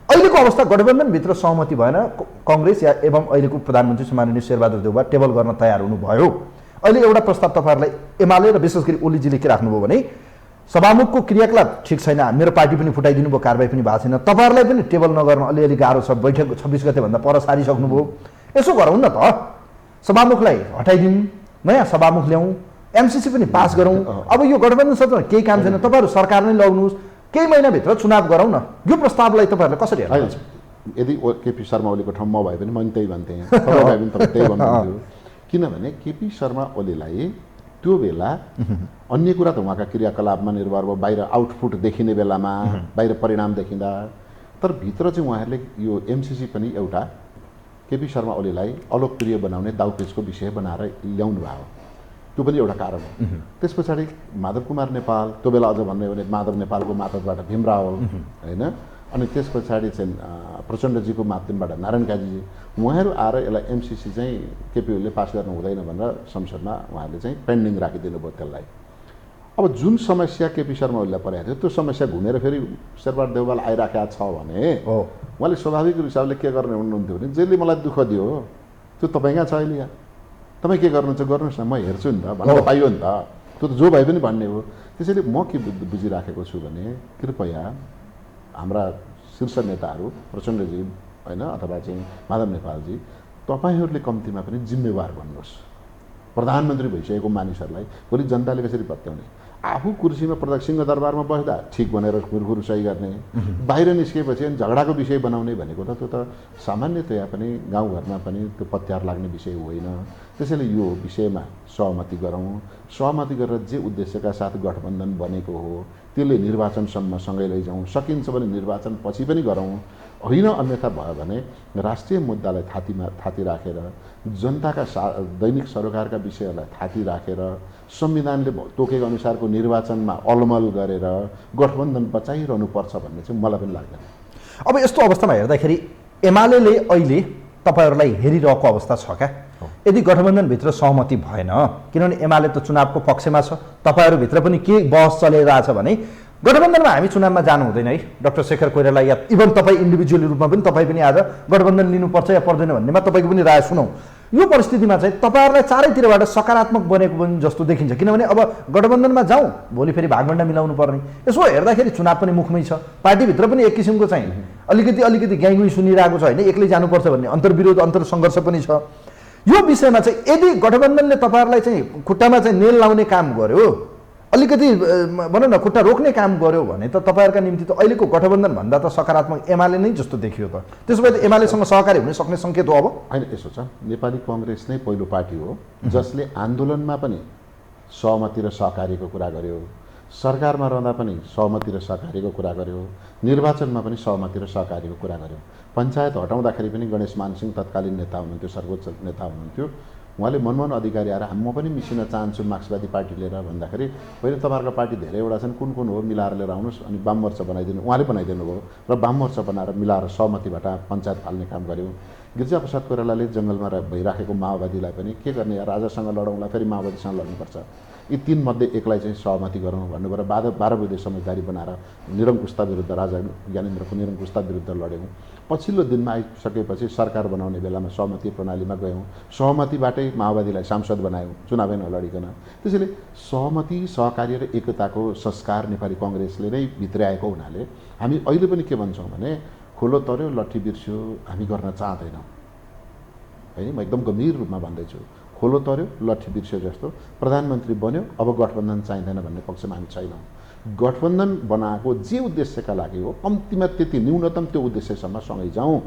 अहिलेको अवस्था गठबन्धनभित्र सहमति भएन, काङ्ग्रेस या एवं अहिलेको प्रधानमन्त्री माननीय शेरबहादुर देउवा टेबल गर्न तयार हुनुभयो। अहिले एउटा प्रस्ताव तपाईँहरूलाई एमाले र विशेष गरी ओलीजीले के राख्नुभयो भने सभामुखको क्रियाकलाप ठिक छैन, मेरो पार्टी पनि फुटाइदिनु भयो, कारबाही पनि भएको छैन, तपाईँहरूलाई पनि टेबल नगर्न अलिअलि गाह्रो छ, बैठक 26 गतेभन्दा पर सारिसक्नुभयो, यसो गरौँ न त, सभामुखलाई हटाइदिउँ, नयाँ सभामुख ल्याउँ, एमसिसी पनि पास गरौँ। अब यो गठबन्धन सत्रमा केही काम छैन, तपाईँहरू सरकार नै लगाउनुहोस्, केही महिनाभित्र चुनाव गरौँ न। यो प्रस्तावलाई तपाईँहरूले कसरी हेर्नुहुन्छ? यदि केपी शर्मा ओलीको ठाउँमा भए पनि मैले त्यही भन्थेँ, तपाईँ भए पनि तपाईँ त्यही भन्नुहुन्थ्यो। किनभने केपी शर्मा ओलीलाई त्यो बेला अन्य कुरा त उहाँका क्रियाकलापमा निर्भर भयो, बाहिर आउटपुट देखिने बेलामा, बाहिर परिणाम देखिँदा, तर भित्र चाहिँ उहाँहरूले यो एमसिसी पनि एउटा केपी शर्मा ओलीलाई अलोकप्रिय बनाउने दाउपेचको विषय बनाएर ल्याउनु भयो, त्यो पनि एउटा कारण हो। त्यस पछाडि माधव कुमार नेपाल, त्यो बेला अझ भन्ने भने माधव नेपालको मातहतबाट भीमराव होइन, अनि त्यस पछाडि चाहिँ प्रचण्डजीको माध्यमबाट नारायण काजीजी, उहाँहरू आएर यसलाई एमसिसी चाहिँ केपी ओलीले पास गर्नु हुँदैन भनेर संसदमा उहाँहरूले चाहिँ पेन्डिङ राखिदिनु भयो त्यसलाई। अब जुन समस्या केपी शर्मा ओलीलाई परेको थियो त्यो समस्या घुमेर फेरि शेरबहादुर देउवाल आइराखेको छ भने उहाँले स्वाभाविक हिसाबले के गर्ने हुनुहुन्थ्यो भने जसले मलाई दुःख दियो त्यो तपाईँ कहाँ छ अहिले, यहाँ तपाईँ के गर्नुहुन्छ गर्नुहोस् न, म हेर्छु नि त भन्न पाइयो नि त, त्यो त जो भए पनि भन्ने हो। त्यसैले म के बुझिराखेको छु भने कृपया हाम्रा शीर्ष नेताहरू प्रचण्डजी होइन अथवा चाहिँ माधव नेपालजी, तपाईँहरूले कम्तीमा पनि जिम्मेवार भन्नुहोस् प्रधानमन्त्री भइसकेको मानिसहरूलाई। भोलि जनताले कसरी पत्याउने? आफू कुर्सीमा प्रत्यक्ष सिंहदरबारमा बस्दा ठिक भनेर खुरखुर सही गर्ने, बाहिर निस्किएपछि अनि झगडाको विषय बनाउने भनेको त त्यो त सामान्यतया पनि गाउँघरमा पनि त्यो पत्यार लाग्ने विषय होइन। त्यसैले यो विषयमा सहमति गरौँ। सहमति गरेर जे उद्देश्यका साथ गठबन्धन बनेको हो त्यसले निर्वाचनसम्म सँगै लैजाउँ, सकिन्छ भने निर्वाचन पछि पनि गरौँ। होइन अन्यथा भयो भने राष्ट्रिय मुद्दालाई थाती राखेर, जनताका दैनिक सरोकारका विषयहरूलाई थाती राखेर, संविधानले तोकेको अनुसारको निर्वाचनमा अलमल गरेर गठबन्धन बचाइरहनुपर्छ भन्ने चाहिँ मलाई पनि लाग्दैन। अब यस्तो अवस्थामा हेर्दाखेरि एमाले अहिले तपाईँहरूलाई हेरिरहेको अवस्था छ क्या? यदि गठबन्धनभित्र सहमति भएन, किनभने एमाले त चुनावको पक्षमा छ, तपाईँहरूभित्र पनि के बहस चलिरहेछ भने गठबन्धनमा हामी चुनावमा जानु हुँदैन है डाक्टर शेखर कोइराला, या इभन तपाईँ इन्डिभिजुअली रूपमा पनि तपाईँ पनि आज गठबन्धन लिनुपर्छ या पर्दैन भन्नेमा तपाईँको पनि राय सुनौँ। यो परिस्थितिमा चाहिँ तपाईँहरूलाई चारैतिरबाट सकारात्मक बनेको पनि जस्तो देखिन्छ, किनभने अब गठबन्धनमा जाउँ भोलि फेरि भागभण्डा मिलाउनु पर्ने। यसो हेर्दाखेरि चुनाव पनि मुखमै छ, पार्टीभित्र पनि एक किसिमको चाहिँ अलिकति ग्याङ्गुई सुनिरहेको छ होइन, एक्लै जानुपर्छ भन्ने अन्तर्विरोध अन्तर्सङ्घर्ष पनि छ। यो विषयमा चाहिँ यदि गठबन्धनले तपाईँहरूलाई चाहिँ खुट्टामा चाहिँ नेल लाउने काम गर्यो, अलिकति भनौँ न खुट्टा रोक्ने काम गर्यो भने त तपाईँहरूका निम्ति त अहिलेको गठबन्धन भन्दा त सकारात्मक एमाले नै जस्तो देखियो त। त्यसो भए त एमालेसँग सहकारी हुन सक्ने सङ्केत हो। अब होइन, यसो छ, नेपाली कङ्ग्रेस नै पहिलो पार्टी हो जसले आन्दोलनमा पनि सहमति र सहकार्यको कुरा गर्यो, सरकारमा रहँदा पनि सहमति र सहकार्यको कुरा गर्यो, निर्वाचनमा पनि सहमति र सहकार्यको कुरा गर्यो। पञ्चायत हटाउँदाखेरि पनि गणेश मानसिंह तत्कालीन नेता हुनुहुन्थ्यो, सर्वोच्च नेता हुनुहुन्थ्यो, उहाँले मनमोहन अधिकारी आएर म पनि मिसिन चाहन्छु मार्क्सवादी पार्टी लिएर भन्दाखेरि पहिले तपाईँहरूको पार्टी धेरैवटा छन्, कुन कुन हो मिलाएर लिएर आउनुहोस् अनि वाम मोर्चा बनाइदिनु, उहाँले बनाइदिनु भयो र वाम मोर्चा बनाएर मिलाएर सहमतिबाट पञ्चायत फाल्ने काम गर्यो। गिरिजाप्रसाद कोइरालाले जङ्गलमा भइराखेको माओवादीलाई पनि के गर्ने, राजासँग लडौँला फेरि माओवादीसँग लड्नुपर्छ, यी तीन मध्ये एकलाई चाहिँ सहमति गरौँ भन्नुभयो। 12 बुधे समझदारी बनाएर निरङ्कुशता विरुद्ध, राजा ज्ञानेन्द्रको निरङ्कुशता विरुद्ध लड्यौँ। पछिल्लो दिनमा आइसकेपछि सरकार बनाउने बेलामा सहमति प्रणालीमा गयौँ, सहमतिबाटै माओवादीलाई सांसद बनायौँ चुनावै नलडिकन। त्यसैले सहमति सहकार्य र एकताको संस्कार नेपाली कङ्ग्रेसले नै भित्र्याएको हुनाले हामी अहिले पनि के भन्छौँ भने खोलो तर्यो लट्ठी बिर्स्यो हामी गर्न चाहँदैनौँ होइन। म एकदम गम्भीर रूपमा भन्दैछु, खोलो तर्यो लट्ठी बिर्स्यो जस्तो प्रधानमन्त्री बन्यो अब गठबन्धन चाहिँदैन भन्ने पक्षमा हामी छैनौँ। गठबन्धन बनाएको जे उद्देश्यका लागि हो कम्तीमा त्यति न्यूनतम त्यो उद्देश्यसम्म सँगै जाउँ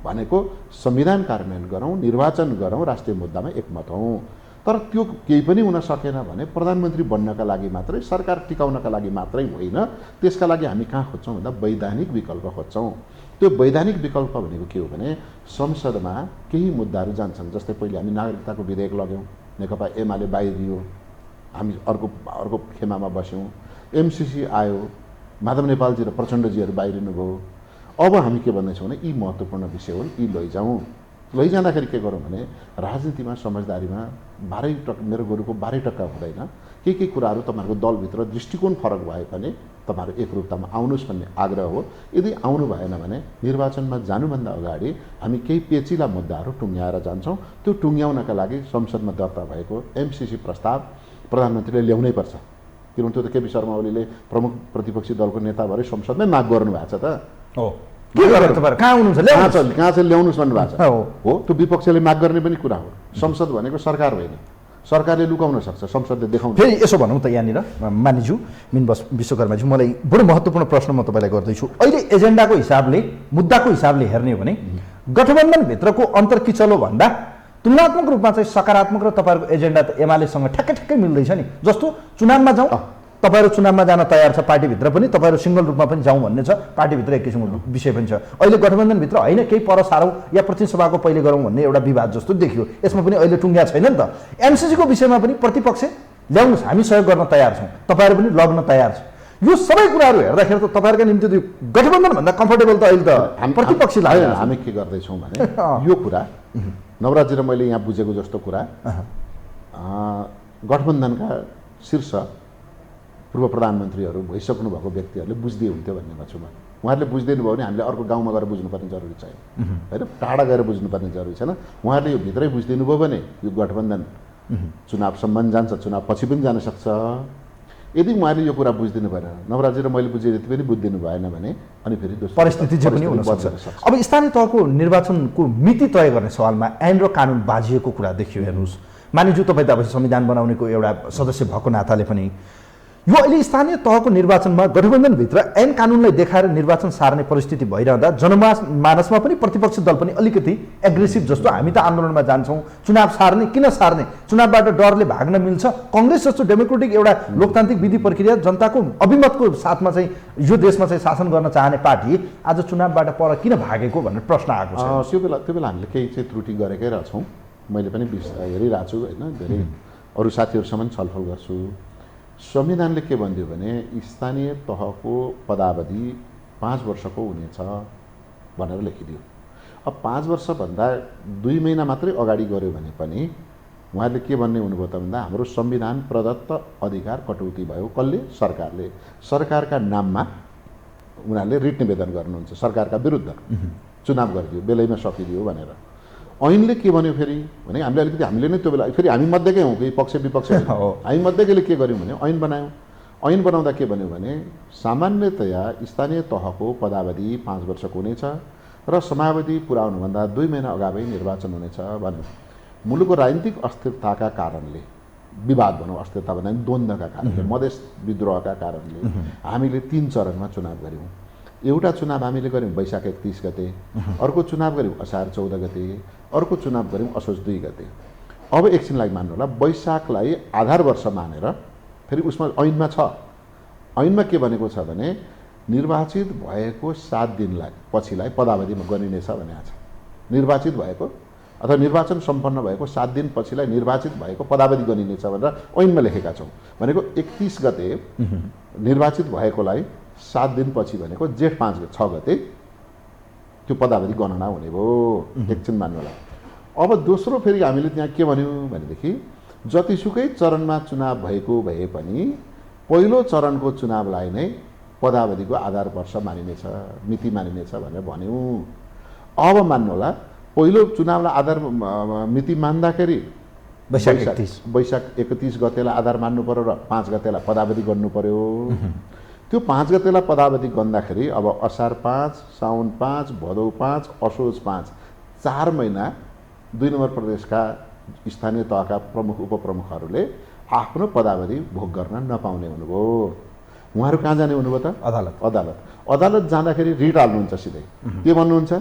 भनेको संविधान कार्यान्वयन गरौँ, निर्वाचन गरौँ, राष्ट्रिय मुद्दामा एकमत हौँ। तर त्यो केही पनि हुन सकेन भने प्रधानमन्त्री बन्नका लागि मात्रै, सरकार टिकाउनका लागि मात्रै होइन, त्यसका लागि हामी कहाँ खोज्छौँ भन्दा वैधानिक विकल्प खोज्छौँ। त्यो वैधानिक विकल्प भनेको के हो भने संसदमा केही मुद्दाहरू जान्छन्, जस्तै पहिले हामी नागरिकताको विधेयक लग्यौँ, नेकपा एमाले बाहिरियो, हामी अर्को खेमामा बस्यौँ, एमसिसी आयो, माधव नेपालजी र प्रचण्डजीहरू बाहिरिनु भयो। अब हामी के भन्दैछौँ भने यी महत्त्वपूर्ण विषय हुन्, यी लैजाँदाखेरि के गरौँ भने राजनीतिमा समझदारीमा मेरो गुरुको 12 टक्का हुँदैन, के कुराहरू तपाईँहरूको दलभित्र दृष्टिकोण फरक भए पनि तपाईँहरू एकरूपतामा आउनुहोस् भन्ने आग्रह हो। यदि आउनु भएन भने निर्वाचनमा जानुभन्दा अगाडि हामी केही पेचिला मुद्दाहरू टुङ्ग्याएर जान्छौँ। त्यो टुङ्ग्याउनका लागि संसदमा दर्ता भएको एमसिसी प्रस्ताव प्रधानमन्त्रीले ल्याउनै पर्छ, किनभने त्यो त केपी शर्मा ओलीले प्रमुख प्रतिपक्षी दलको नेता भएर संसदमै माग गर्नुभएको छ त हो। कहाँ चाहिँ ल्याउनुहोस् भन्नुभएको छ हो। त्यो विपक्षले माग गर्ने पनि कुरा हो। संसद भनेको सरकार होइन, सरकारले लुकाउन सक्छ, संसदले देखाउन। फेरि यसो भनौँ त यहाँनिर मानिज्यू विश्वकर्माज्यू, मलाई बडो महत्त्वपूर्ण प्रश्न म तपाईँलाई गर्दैछु। अहिले एजेन्डाको हिसाबले, मुद्दाको हिसाबले हेर्ने हो भने गठबन्धनभित्रको अन्तर्किचलो भन्दा तुलनात्मक रूपमा चाहिँ सकारात्मक र तपाईँहरूको एजेन्डा त एमालेसँग ठ्याक्कै मिल्दैछ नि। जस्तो चुनावमा जाउँ, तपाईँहरू चुनावमा जान तयार छ, पार्टीभित्र पनि तपाईँहरू सिङ्गल रूपमा पनि जाउँ भन्ने छ, पार्टीभित्र एक किसिमको विषय पनि छ। अहिले गठबन्धनभित्र होइन केही पर सारौँ या प्रतिसभाको पहिले गरौँ भन्ने एउटा विवाद जस्तो देखियो, यसमा पनि अहिले टुङ्ग्या छैन नि त। एमसिसीको विषयमा पनि प्रतिपक्ष ल्याउनुहोस्, हामी सहयोग गर्न तयार छौँ, तपाईँहरू पनि लग्न तयार छ। यो सबै कुराहरू हेर्दाखेरि त तपाईँहरूका निम्ति त गठबन्धनभन्दा कम्फर्टेबल त अहिले त प्रतिपक्षी लाग्यो। हामी के गर्दैछौँ भने यो कुरा नवराजी र मैले यहाँ बुझेको जस्तो कुरा गठबन्धनका शीर्ष पूर्व प्रधानमन्त्रीहरू भइसक्नु भएको व्यक्तिहरूले बुझ्दै हुन्थ्यो भन्नेमा छु म। उहाँहरूले बुझ्दैन भयो भने हामीले अर्को गाउँमा गएर बुझ्नुपर्ने जरुरी छैन होइन, टाढा गएर बुझ्नुपर्ने जरुरी छैन। उहाँहरूले यो भित्रै बुझिदिनु भयो भने यो गठबन्धन चुनावसम्म जान्छ, चुनाव पछि पनि जान सक्छ। यदि उहाँहरूले यो कुरा बुझिदिनु भएन, नवराजी र मैले बुझेँ जति पनि बुझिदिनु भएन भने अनि फेरि परिस्थिति चाहिँ पनि हुनसक्छ। अब स्थानीय तहको निर्वाचनको मिति तय गर्ने सवालमा ऐन र कानुन बाजिएको कुरा देखियो। हेर्नुहोस् मानिज्यू, तपाईँ त अब संविधान बनाउनेको एउटा सदस्य भएको नाताले पनि यो अहिले स्थानीय तहको निर्वाचनमा गठबन्धनभित्र ऐन कानुनलाई देखाएर निर्वाचन सार्ने परिस्थिति भइरहँदा जनमानसमा पनि प्रतिपक्षी दल पनि अलिकति एग्रेसिभ जस्तो हामी त आन्दोलनमा जान्छौँ, चुनाव सार्ने किन सार्ने, चुनावबाट डरले भाग्न मिल्छ, कङ्ग्रेस जस्तो डेमोक्रेटिक एउटा लोकतान्त्रिक विधि प्रक्रिया जनताको अभिमतको साथमा चाहिँ यो देशमा चाहिँ शासन गर्न चाहने पार्टी आज चुनावबाट पर किन भागेको भन्ने प्रश्न आएको छ। त्यो बेला हामीले केही चाहिँ त्रुटि गरेकै रहेछौँ। मैले पनि हेरिरहेको छु होइन, धेरै अरू साथीहरूसँग छलफल गर्छु। संविधानले के भनिदियो भने स्थानीय तहको पदावधि 5 वर्षको हुनेछ भनेर लेखिदियो। अब 5 वर्षभन्दा 2 महिना मात्रै अगाडि गऱ्यो भने पनि उहाँहरूले के भन्ने हुनुभयो त भन्दा हाम्रो संविधान प्रदत्त अधिकार कटौती भयो। कसले? सरकारले। सरकारका नाममा उनीहरूले रिट निवेदन गर्नुहुन्छ सरकारका विरुद्ध, चुनाव गरिदियो, बेलैमा सकिदियो भनेर। ऐनले के भन्यो फेरि भने हामीले नै त्यो बेला फेरि हामी मध्येकै हौँ कि पक्ष विपक्ष हामी मध्येकैले के गर्यौँ भने ऐन बनायौँ। ऐन बनाउँदा के भन्यो भने सामान्यतया स्थानीय तहको पदावधि 5 वर्षको हुनेछ र समयावधि पुरा हुनुभन्दा 2 महिना अगावै निर्वाचन हुनेछ भन्यो। मुलुकको राजनीतिक अस्थिरताका कारणले, विवाद भनौँ, अस्थिरता भन्दा द्वन्द्वका कारणले, मधेस विद्रोहका कारणले हामीले 3 चरणमा चुनाव गऱ्यौँ। एउटा चुनाव हामीले गऱ्यौँ वैशाख 31 गते, अर्को चुनाव गऱ्यौँ असार 14 गते, अर्को चुनाव गऱ्यौँ असोज 2 गते। अब एकछिनलाई मान्नु होला, वैशाखलाई आधार वर्ष मानेर फेरि उसमा ऐनमा छ, ऐनमा के भनेको छ भने निर्वाचित भएको 7 दिनलाई पछिलाई पदावधिमा गरिनेछ भनेको छ। निर्वाचित भएको अथवा निर्वाचन सम्पन्न भएको 7 दिन पछिलाई निर्वाचित भएको पदावधि गरिनेछ भनेर ऐनमा लेखेका छौँ। भनेको 31 गते निर्वाचित भएकोलाई 7 दिन पछि भनेको जेठ 6 गते त्यो पदावधि गणना हुने भयो। एकछिन मान्नु होला। अब दोस्रो फेरि हामीले त्यहाँ के भन्यौँ भनेदेखि जतिसुकै चरणमा चुनाव भएको भए पनि पहिलो चरणको चुनावलाई नै पदावधिको आधार वर्ष मानिनेछ, मिति मानिनेछ भनेर भन्यौँ। अब मान्नु होला, पहिलो चुनावलाई आधार मिति मान्दाखेरि वैशाख 31 गतेलाई आधार मान्नु पर्यो र 5 गतेलाई पदावधि गर्नु पर्यो। त्यो 5 गतेलाई पदावधि गर्दाखेरि अब असार 5, साउन 5, भदौ 5, असोज 5, 4 महिना 2 नम्बर प्रदेशका स्थानीय तहका प्रमुख उपप्रमुखहरूले आफ्नो पदावधि भोग गर्न नपाउने हुनुभयो। उहाँहरू कहाँ जाने हुनुभयो त? अदालत जाँदाखेरि रिट हाल्नुहुन्छ सिधै। के भन्नुहुन्छ?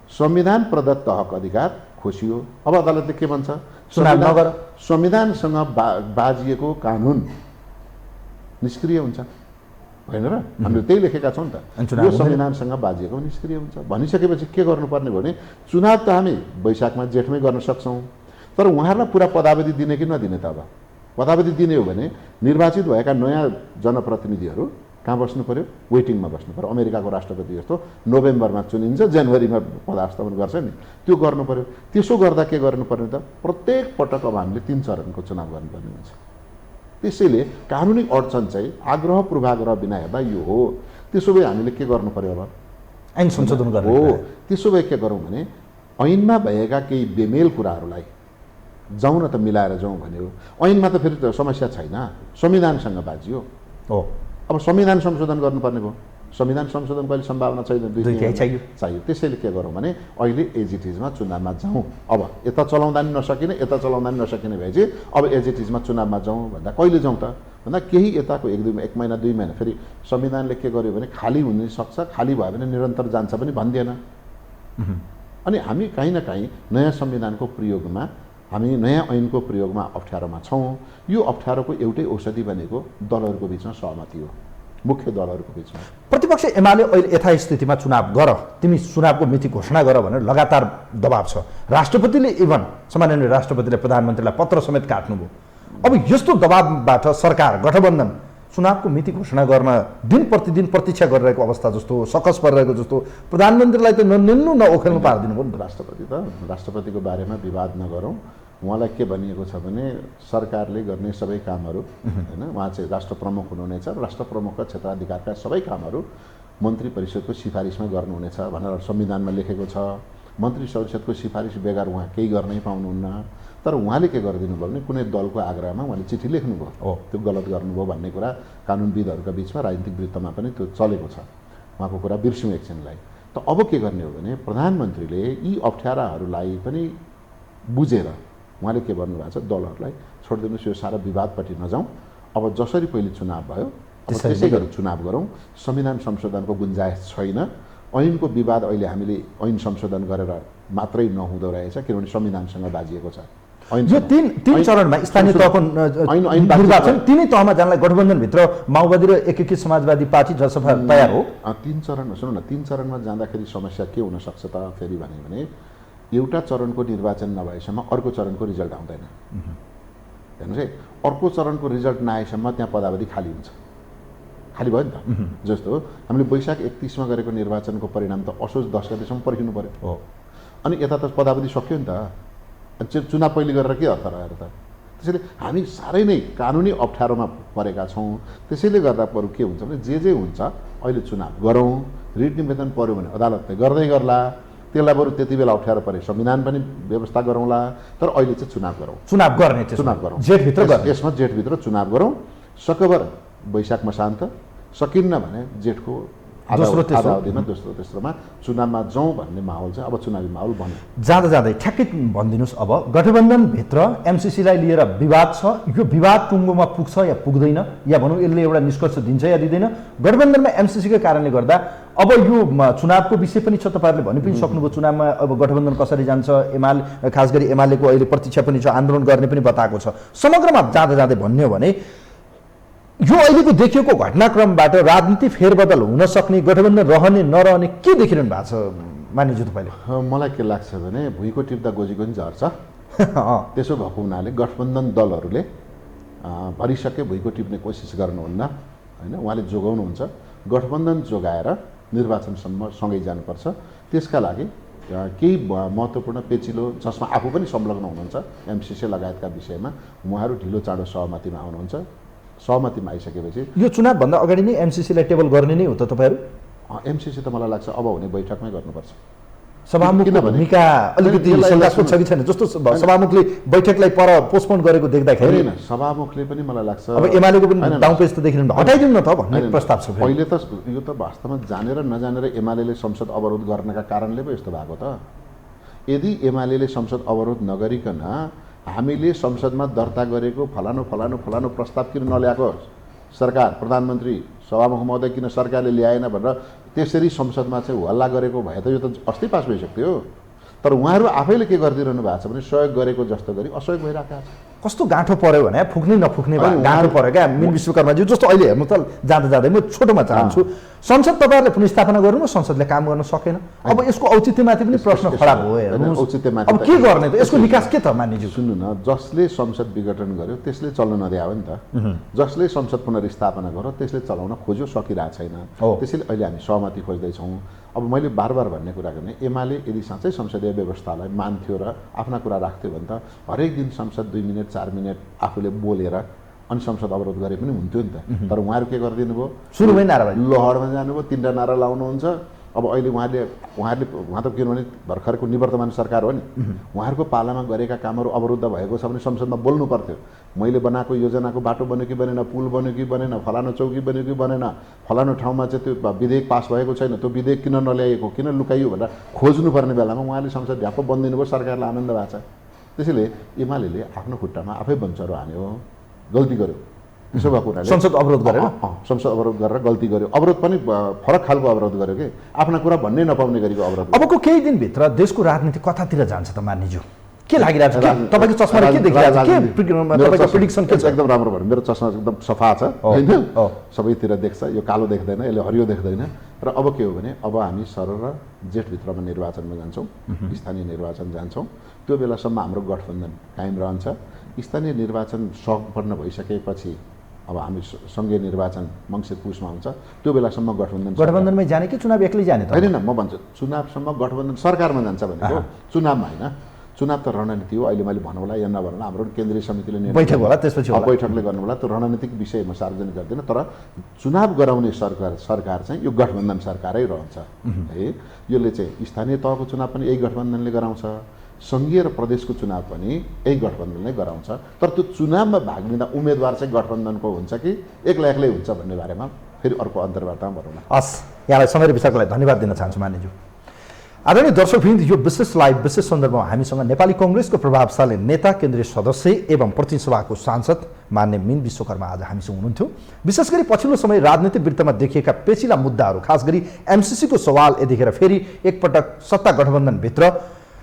संविधान प्रदत्त हक अधिकार खोसियो। अब अदालतले के भन्छ? संविधानसँग बाजिएको कानुन निष्क्रिय हुन्छ, होइन र? हामीले त्यही लेखेका छौँ नि त, यो संविधानसँग बाजिएको निष्क्रिय हुन्छ। भनिसकेपछि के गर्नुपर्ने भने चुनाव त हामी वैशाखमा जेठमै गर्न सक्छौँ, तर उहाँहरूलाई पुरा पदावधि दिने कि नदिने त? अब पदावधि दिने हो भने निर्वाचित भएका नयाँ जनप्रतिनिधिहरू कहाँ बस्नु पर्यो? वेटिङमा बस्नु पर्यो। अमेरिकाको राष्ट्रपति जस्तो नोभेम्बरमा चुनिन्छ, जनवरीमा पदस्थापन गर्छ नि, त्यो गर्नु पर्यो। त्यसो गर्दा के गर्नुपर्ने त? प्रत्येक पटक अब हामीले 3 चरणको चुनाव गर्नुपर्ने हुन्छ। त्यसैले कानुनी अडचन चाहिँ आग्रह पूर्वाग्रह बिना हेर्दा यो हो। त्यसो भए हामीले के गर्नु पर्यो? अब ऐन संशोधन गर्नु हो। त्यसो भए के गरौँ भने ऐनमा भएका केही बेमेल कुराहरूलाई जाउँ न त, मिलाएर जाउँ भन्यो। ऐनमा त फेरि त समस्या छैन, संविधानसँग बाजियो हो। अब संविधान संशोधन गर्नुपर्ने भयो। संविधान संशोधनको अहिले सम्भावना छैन, 2 चाहियो। त्यसैले के गरौँ भने अहिले एज इट इजमा चुनावमा जाउँ। अब यता चलाउँदा नि नसकिने, यता चलाउँदा नि नसकिने भए चाहिँ अब एज इट इजमा चुनावमा जाउँ भन्दा कहिले जाउँ त भन्दा केही यताको 1 महिना 2 महिना फेरि संविधानले के गर्यो भने खाली हुन सक्छ, खाली भयो भने निरन्तर जान्छ पनि भन्दैन। अनि हामी काहीँ न काहीँ नयाँ संविधानको प्रयोगमा, हामी नयाँ ऐनको प्रयोगमा अप्ठ्यारोमा छौँ। यो अप्ठ्यारोको एउटै औषधि भनेको दलहरूको बिचमा सहमति हो, मुख्य दलहरूको बिचमा। प्रतिपक्ष एमाले अहिले यथास्थितिमा चुनाव गर, तिमी चुनावको मिति घोषणा गर भनेर लगातार दबाब छ। राष्ट्रपतिले इभन सामान्य राष्ट्रपतिले प्रधानमन्त्रीलाई पत्र समेत काट्नुभयो। अब यस्तो दबाबबाट सरकार गठबन्धन चुनावको मिति घोषणा गर्न दिन प्रतिदिन प्रतीक्षा गरिरहेको अवस्था जस्तो, सकस परिरहेको जस्तो, प्रधानमन्त्रीलाई त ननिल्नु न ओखेल्नु पारिदिनु भयो नि त। राष्ट्रपतिको बारेमा विवाद नगरौँ। उहाँलाई के भनिएको छ भने सरकारले गर्ने सबै कामहरू, होइन, उहाँ चाहिँ राष्ट्र प्रमुख हुनुहुनेछ र राष्ट्र प्रमुखका क्षेत्राधिकारका सबै कामहरू मन्त्री परिषदको सिफारिसमा गर्नुहुनेछ भनेर संविधानमा लेखेको छ। मन्त्री परिषदको सिफारिस बेगर उहाँ केही गर्नै पाउनुहुन्न। तर उहाँले के गरिदिनु भयो भने कुनै दलको आग्रहमा उहाँले चिठी लेख्नुभयो, त्यो गलत गर्नुभयो भन्ने कुरा कानुनविदहरूका बिचमा राजनीतिक वृत्तमा पनि त्यो चलेको छ। उहाँको कुरा बिर्स्यौँ एकछिनलाई। त अब के गर्ने हो भने प्रधानमन्त्रीले यी अप्ठ्याराहरूलाई पनि बुझेर उहाँले के भन्नुभएको छ, दलहरूलाई छोडिदिनुहोस्, यो सारा विवादपट्टि नजाउँ, अब जसरी पहिले चुनाव भयो त्यसै गरी चुनाव गरौँ। संविधान संशोधनको गुन्जाइस छैन। ऐनको विवाद अहिले हामीले ऐन संशोधन गरेर मात्रै नहुँदो रहेछ, किनभने संविधानसँग बाजिएको छ। यो तीन चरणमा स्थानीय तहको निर्वाचन तीनै तहमा जानलाई गठबन्धनभित्र माओवादी र एकीकृत समाजवादी पार्टी जसपा तयार हो। 3 चरण सुन्नु न, 3 चरणमा जाँदाखेरि समस्या के हुन सक्छ त फेरि भने एउटा चरणको निर्वाचन नभएसम्म अर्को चरणको रिजल्ट आउँदैन। हेर्नुहोस् है, अर्को चरणको रिजल्ट नआएसम्म त्यहाँ पदावधि खाली हुन्छ। खाली भयो नि त। जस्तो हामीले वैशाख 31 मा गरेको निर्वाचनको परिणाम त असोज 10 गतेसम्म पर्खिनु पर्यो। अनि यता त पदावधि सक्यो नि त। चुनाव पहिले गरेर के अर्थ रह्यो त? त्यसैले हामी साह्रै नै कानुनी अप्ठ्यारोमा परेका छौँ। त्यसैले गर्दा बरु के हुन्छ भने जे हुन्छ अहिले चुनाव गरौँ। रिट निवेदन पर्यो भने अदालतले गर्दै गर्ला, त्यसलाई बरु त्यति बेला अप्ठ्यारो परे संविधान पनि व्यवस्था गरौँला। तर अहिले चाहिँ चुनाव गरौँ, चुनाव गर्ने चुनाव गरौँ, जेठभित्र गर्ने। यसमा जेठभित्र चुनाव गरौँ। सकभर वैशाखमा शान्त, सकिन्न भने जेठको दोस्रो तेस्रोमा चुनावमा जाउँ भन्ने माहौल चाहिँ अब चुनावी माहौल बन्यो। जाँदै ठ्याक्कै भनिदिनुहोस्, अब गठबन्धनभित्र एमसिसीलाई लिएर विवाद छ, यो विवाद टुङ्गोमा पुग्छ या पुग्दैन, या भनौँ यसले एउटा निष्कर्ष दिन्छ या दिँदैन? गठबन्धनमा एमसिसीको कारणले गर्दा अब यो चुनावको विषय पनि छ, तपाईँहरूले भनि पनि सक्नुभयो। चुनावमा अब गठबन्धन कसरी जान्छ, एमाले खास गरी एमालेको अहिले प्रतीक्षा पनि छ, आन्दोलन गर्ने पनि बताएको छ। समग्रमा जाँदै भन्ने हो भने यो अहिलेको देखिएको घटनाक्रमबाट राजनीति फेरबदल हुन सक्ने, गठबन्धन रहने नरहने के देखिरहनु भएको छ मानिज्यू तपाईँले? मलाई के लाग्छ भने भुइँको टिप्दा गोजीको नि झर्छ। त्यसो भएको हुनाले गठबन्धन दलहरूले भरिसके भुइँको टिप्ने कोसिस गर्नुहुन्न होइन, उहाँले जोगाउनुहुन्छ। गठबन्धन जोगाएर निर्वाचनसम्म सँगै जानुपर्छ। त्यसका लागि केही महत्त्वपूर्ण पेचिलो जसमा आफू पनि संलग्न हुनुहुन्छ एमसिसी लगायतका विषयमा उहाँहरू ढिलो चाँडो सहमतिमा आउनुहुन्छ। सहमतिमा आइसकेपछि यो चुनावभन्दा अगाडि नै एमसिसीलाई टेबल गर्ने नै हो त तपाईँहरू? एमसिसी त मलाई लाग्छ अब हुने बैठकमै गर्नुपर्छ। सभामुखको भूमिका अलिकति शङ्कास्पद छ कि छैन? जस्तो सभामुखले बैठकलाई पर पोस्टपोन गरेको देख्दाखेरि सभामुखले पनि मलाई लाग्छ अब एमालेको पनि डाउनपेज त देखिनु हटाइदिउँ न त भन्ने प्रस्ताव छ। पहिले त यो त वास्तवमा जानेर नजानेर एमाले संसद अवरोध गर्नका कारणले पो यस्तो भएको त। यदि एमाले संसद अवरोध नगरिकन हामीले संसदमा दर्ता गरेको फलानु प्रस्ताव किन नल्याएको, सरकार प्रधानमन्त्री सभामुख महोदय किन सरकारले ल्याएन भनेर त्यसरी संसदमा चाहिँ हल्ला गरेको भए त यो त अस्ति पास भइसक्थ्यो। तर उहाँहरू आफैले के गरिदिरहनु भएको छ भने सहयोग गरेको जस्तो गरी असहयोग भइरहेको छ। कस्तो गाँठो पर्यो भने फुक्ने नफुक्ने गाँठो पर्यो क्या मिन विश्वकर्माज्यू। जस्तो अहिले हेर्नु त जाँदै म छोटोमा चाहन्छु, संसद तपाईँहरूले पुनर्स्थापना गर्नु, संसदले काम गर्न सकेन। अब यसको औचित्यमाथि पनि प्रश्न खडा भयो। औचित्यमाथि अब के गर्ने त? यसको निकास के त मानिज्यू? सुन्नु न, जसले संसद विघटन गर्यो त्यसले चल्न नदियो नि त। जसले संसद पुनर्स्थापना गर्यो त्यसले चलाउन खोज्यो, सकिरहेको छैन। त्यसैले अहिले हामी सहमति खोज्दैछौँ। अब मैले बार भन्ने कुरा गर्ने, एमाले यदि साँच्चै संसदीय व्यवस्थालाई मान्थ्यो र आफ्ना कुरा राख्थ्यो भने त हरेक दिन संसद 2 मिनट 4 मिनट आफूले बोलेर अनि संसद अवरोध गरे पनि हुन्थ्यो नि त। तर उहाँहरू के गरिदिनु भयो? सुरुमै नारा लहरमा जानुभयो, 3टा नारा लाउनुहुन्छ। अब अहिले उहाँ त किनभने भर्खरको निवर्तमान सरकार हो नि, उहाँहरूको पालामा गरेका कामहरू अवरुद्ध भएको छ भने संसदमा बोल्नु पर्थ्यो। मैले बनाएको योजनाको बाटो बन्यो कि बनेन, पुल बन्यो कि बनेन, फलानु चौकी बन्यो कि बनेन, फलानु ठाउँमा चाहिँ त्यो विधेयक पास भएको छैन, त्यो विधेयक किन नल्याइएको, किन लुकाइयो भनेर खोज्नुपर्ने बेलामा उहाँले संसद झ्याप्प बन्दिनु भयो, सरकारलाई आनन्द भएको छ। त्यसैले एमाले आफ्नो खुट्टामा आफै बन्चरो हान्यो, गल्ती गर्यो। त्यसो भएको हुनाले संसद अवरोध गरेर संसद अवरोध गरेर गल्ती गर्यो। अवरोध पनि फरक खालको अवरोध गर्यो कि आफ्ना कुरा भन्नै नपाउने गरेको अवरोध। अबको केही दिनभित्र देशको राजनीति कतातिर जान्छ त मानिज्यू? के लागिरहेको छ? तपाईँको चस्माले के देखिरहेको छ? तपाईँको प्रिडिक्सन के छ? एकदम राम्रो भयो। मेरो चस्मा एकदम सफा छ होइन, सबैतिर देख्छ। यो कालो देख्दैन, यसले हरियो देख्दैन। र अब के हो भने अब हामी सरर जेठभित्रमा निर्वाचनमा जान्छौँ, स्थानीय निर्वाचन जान्छौँ। त्यो बेलासम्म हाम्रो गठबन्धन कायम रहन्छ। स्थानीय निर्वाचन सम्पन्न भइसकेपछि अब हामी सङ्घीय निर्वाचन मङ्सिर पुसमा हुन्छ। त्यो बेलासम्म गठबन्धनमै जाने कि चुनाव एक्लै जाने त? होइन, म भन्छु चुनावसम्म गठबन्धन सरकारमा जान्छ भनेको, चुनावमा होइन। चुनाव त रणनीति हो। अहिले मैले भन्नु होला या नभन्नु, हाम्रो केन्द्रीय समितिले बैठक होला, त्यसपछि बैठकले गर्नु होला। त्यो रणनीतिक विषय म सार्वजनिक गर्दिनँ। तर चुनाव गराउने सरकार चाहिँ यो गठबन्धन सरकारै रहन्छ है। यसले चाहिँ स्थानीय तहको चुनाव पनि यही गठबन्धनले गराउँछ, सङ्घीय र प्रदेशको चुनाव पनि यही गठबन्धनले गराउँछ। तर त्यो चुनावमा भाग लिँदा उम्मेदवार चाहिँ गठबन्धनको हुन्छ कि एक्लै हुन्छ भन्ने बारेमा फेरि अर्को अन्तर्वार्तामा भनौँ। हस्, यहाँलाई समय र विषयको लागि धन्यवाद दिन चाहन्छु मानिज्यू। आदरणीय दर्शकवृन्द, यो विशेष लाइभ विशेष सन्दर्भमा हामीसँग नेपाली कङ्ग्रेसको प्रभावशाली नेता, केन्द्रीय सदस्य एवं प्रतिनिधि सभाको सांसद मान्य मिन विश्वकर्मा आज हामीसँग हुनुहुन्थ्यो। विशेष गरी पछिल्लो समय राजनीतिक वृत्तमा देखिएका पेचिला मुद्दाहरू, खास गरी एमसीसीको सवाल यतिखेर फेरि एकपटक सत्ता गठबन्धनभित्र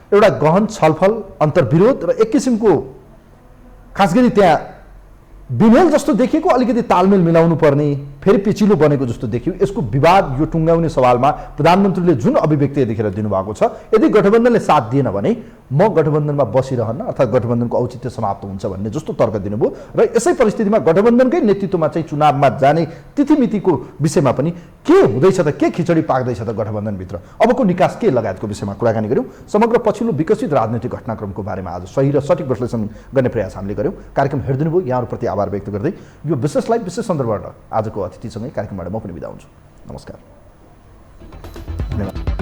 एउटा गहन छलफल, अन्तर्विरोध र एक किसिमको खास गरी त्यहाँ विमेल जस्तो देखिएको, अलिकति तालमेल मिलाउनु पर्ने फेरि पेचिलो बनेको जस्तो देखियो। यसको विवाद यो टुङ्गाउने सवालमा प्रधानमन्त्रीले जुन अभिव्यक्ति यतिखेर दिनुभएको छ, यदि गठबन्धनले साथ दिएन भने म गठबन्धनमा बसिरहन्न, अर्थात् गठबन्धनको औचित्य समाप्त हुन्छ भन्ने जस्तो तर्क दिनुभयो। र यसै परिस्थितिमा गठबन्धनकै नेतृत्वमा चाहिँ चुनावमा जाने तिथिमितिको विषयमा पनि के हुँदैछ त, के खिचडी पाक्दैछ त गठबन्धनभित्र, अबको निकास के लगायतको विषयमा कुराकानी गऱ्यौँ। समग्र पछिल्लो विकसित राजनीतिक घटनाक्रमको बारेमा आज सही र सठिक विश्लेषण गर्ने प्रयास हामीले गऱ्यौँ। कार्यक्रम हेरिदिनुभयो, यहाँहरूप्रति आभार व्यक्त गर्दै यो विशेष लाइभ विशेष सन्दर्भबाट आजको अतिथिसँगै कार्यक्रमबाट म पनि बिदा हुन्छु। नमस्कार, धन्यवाद।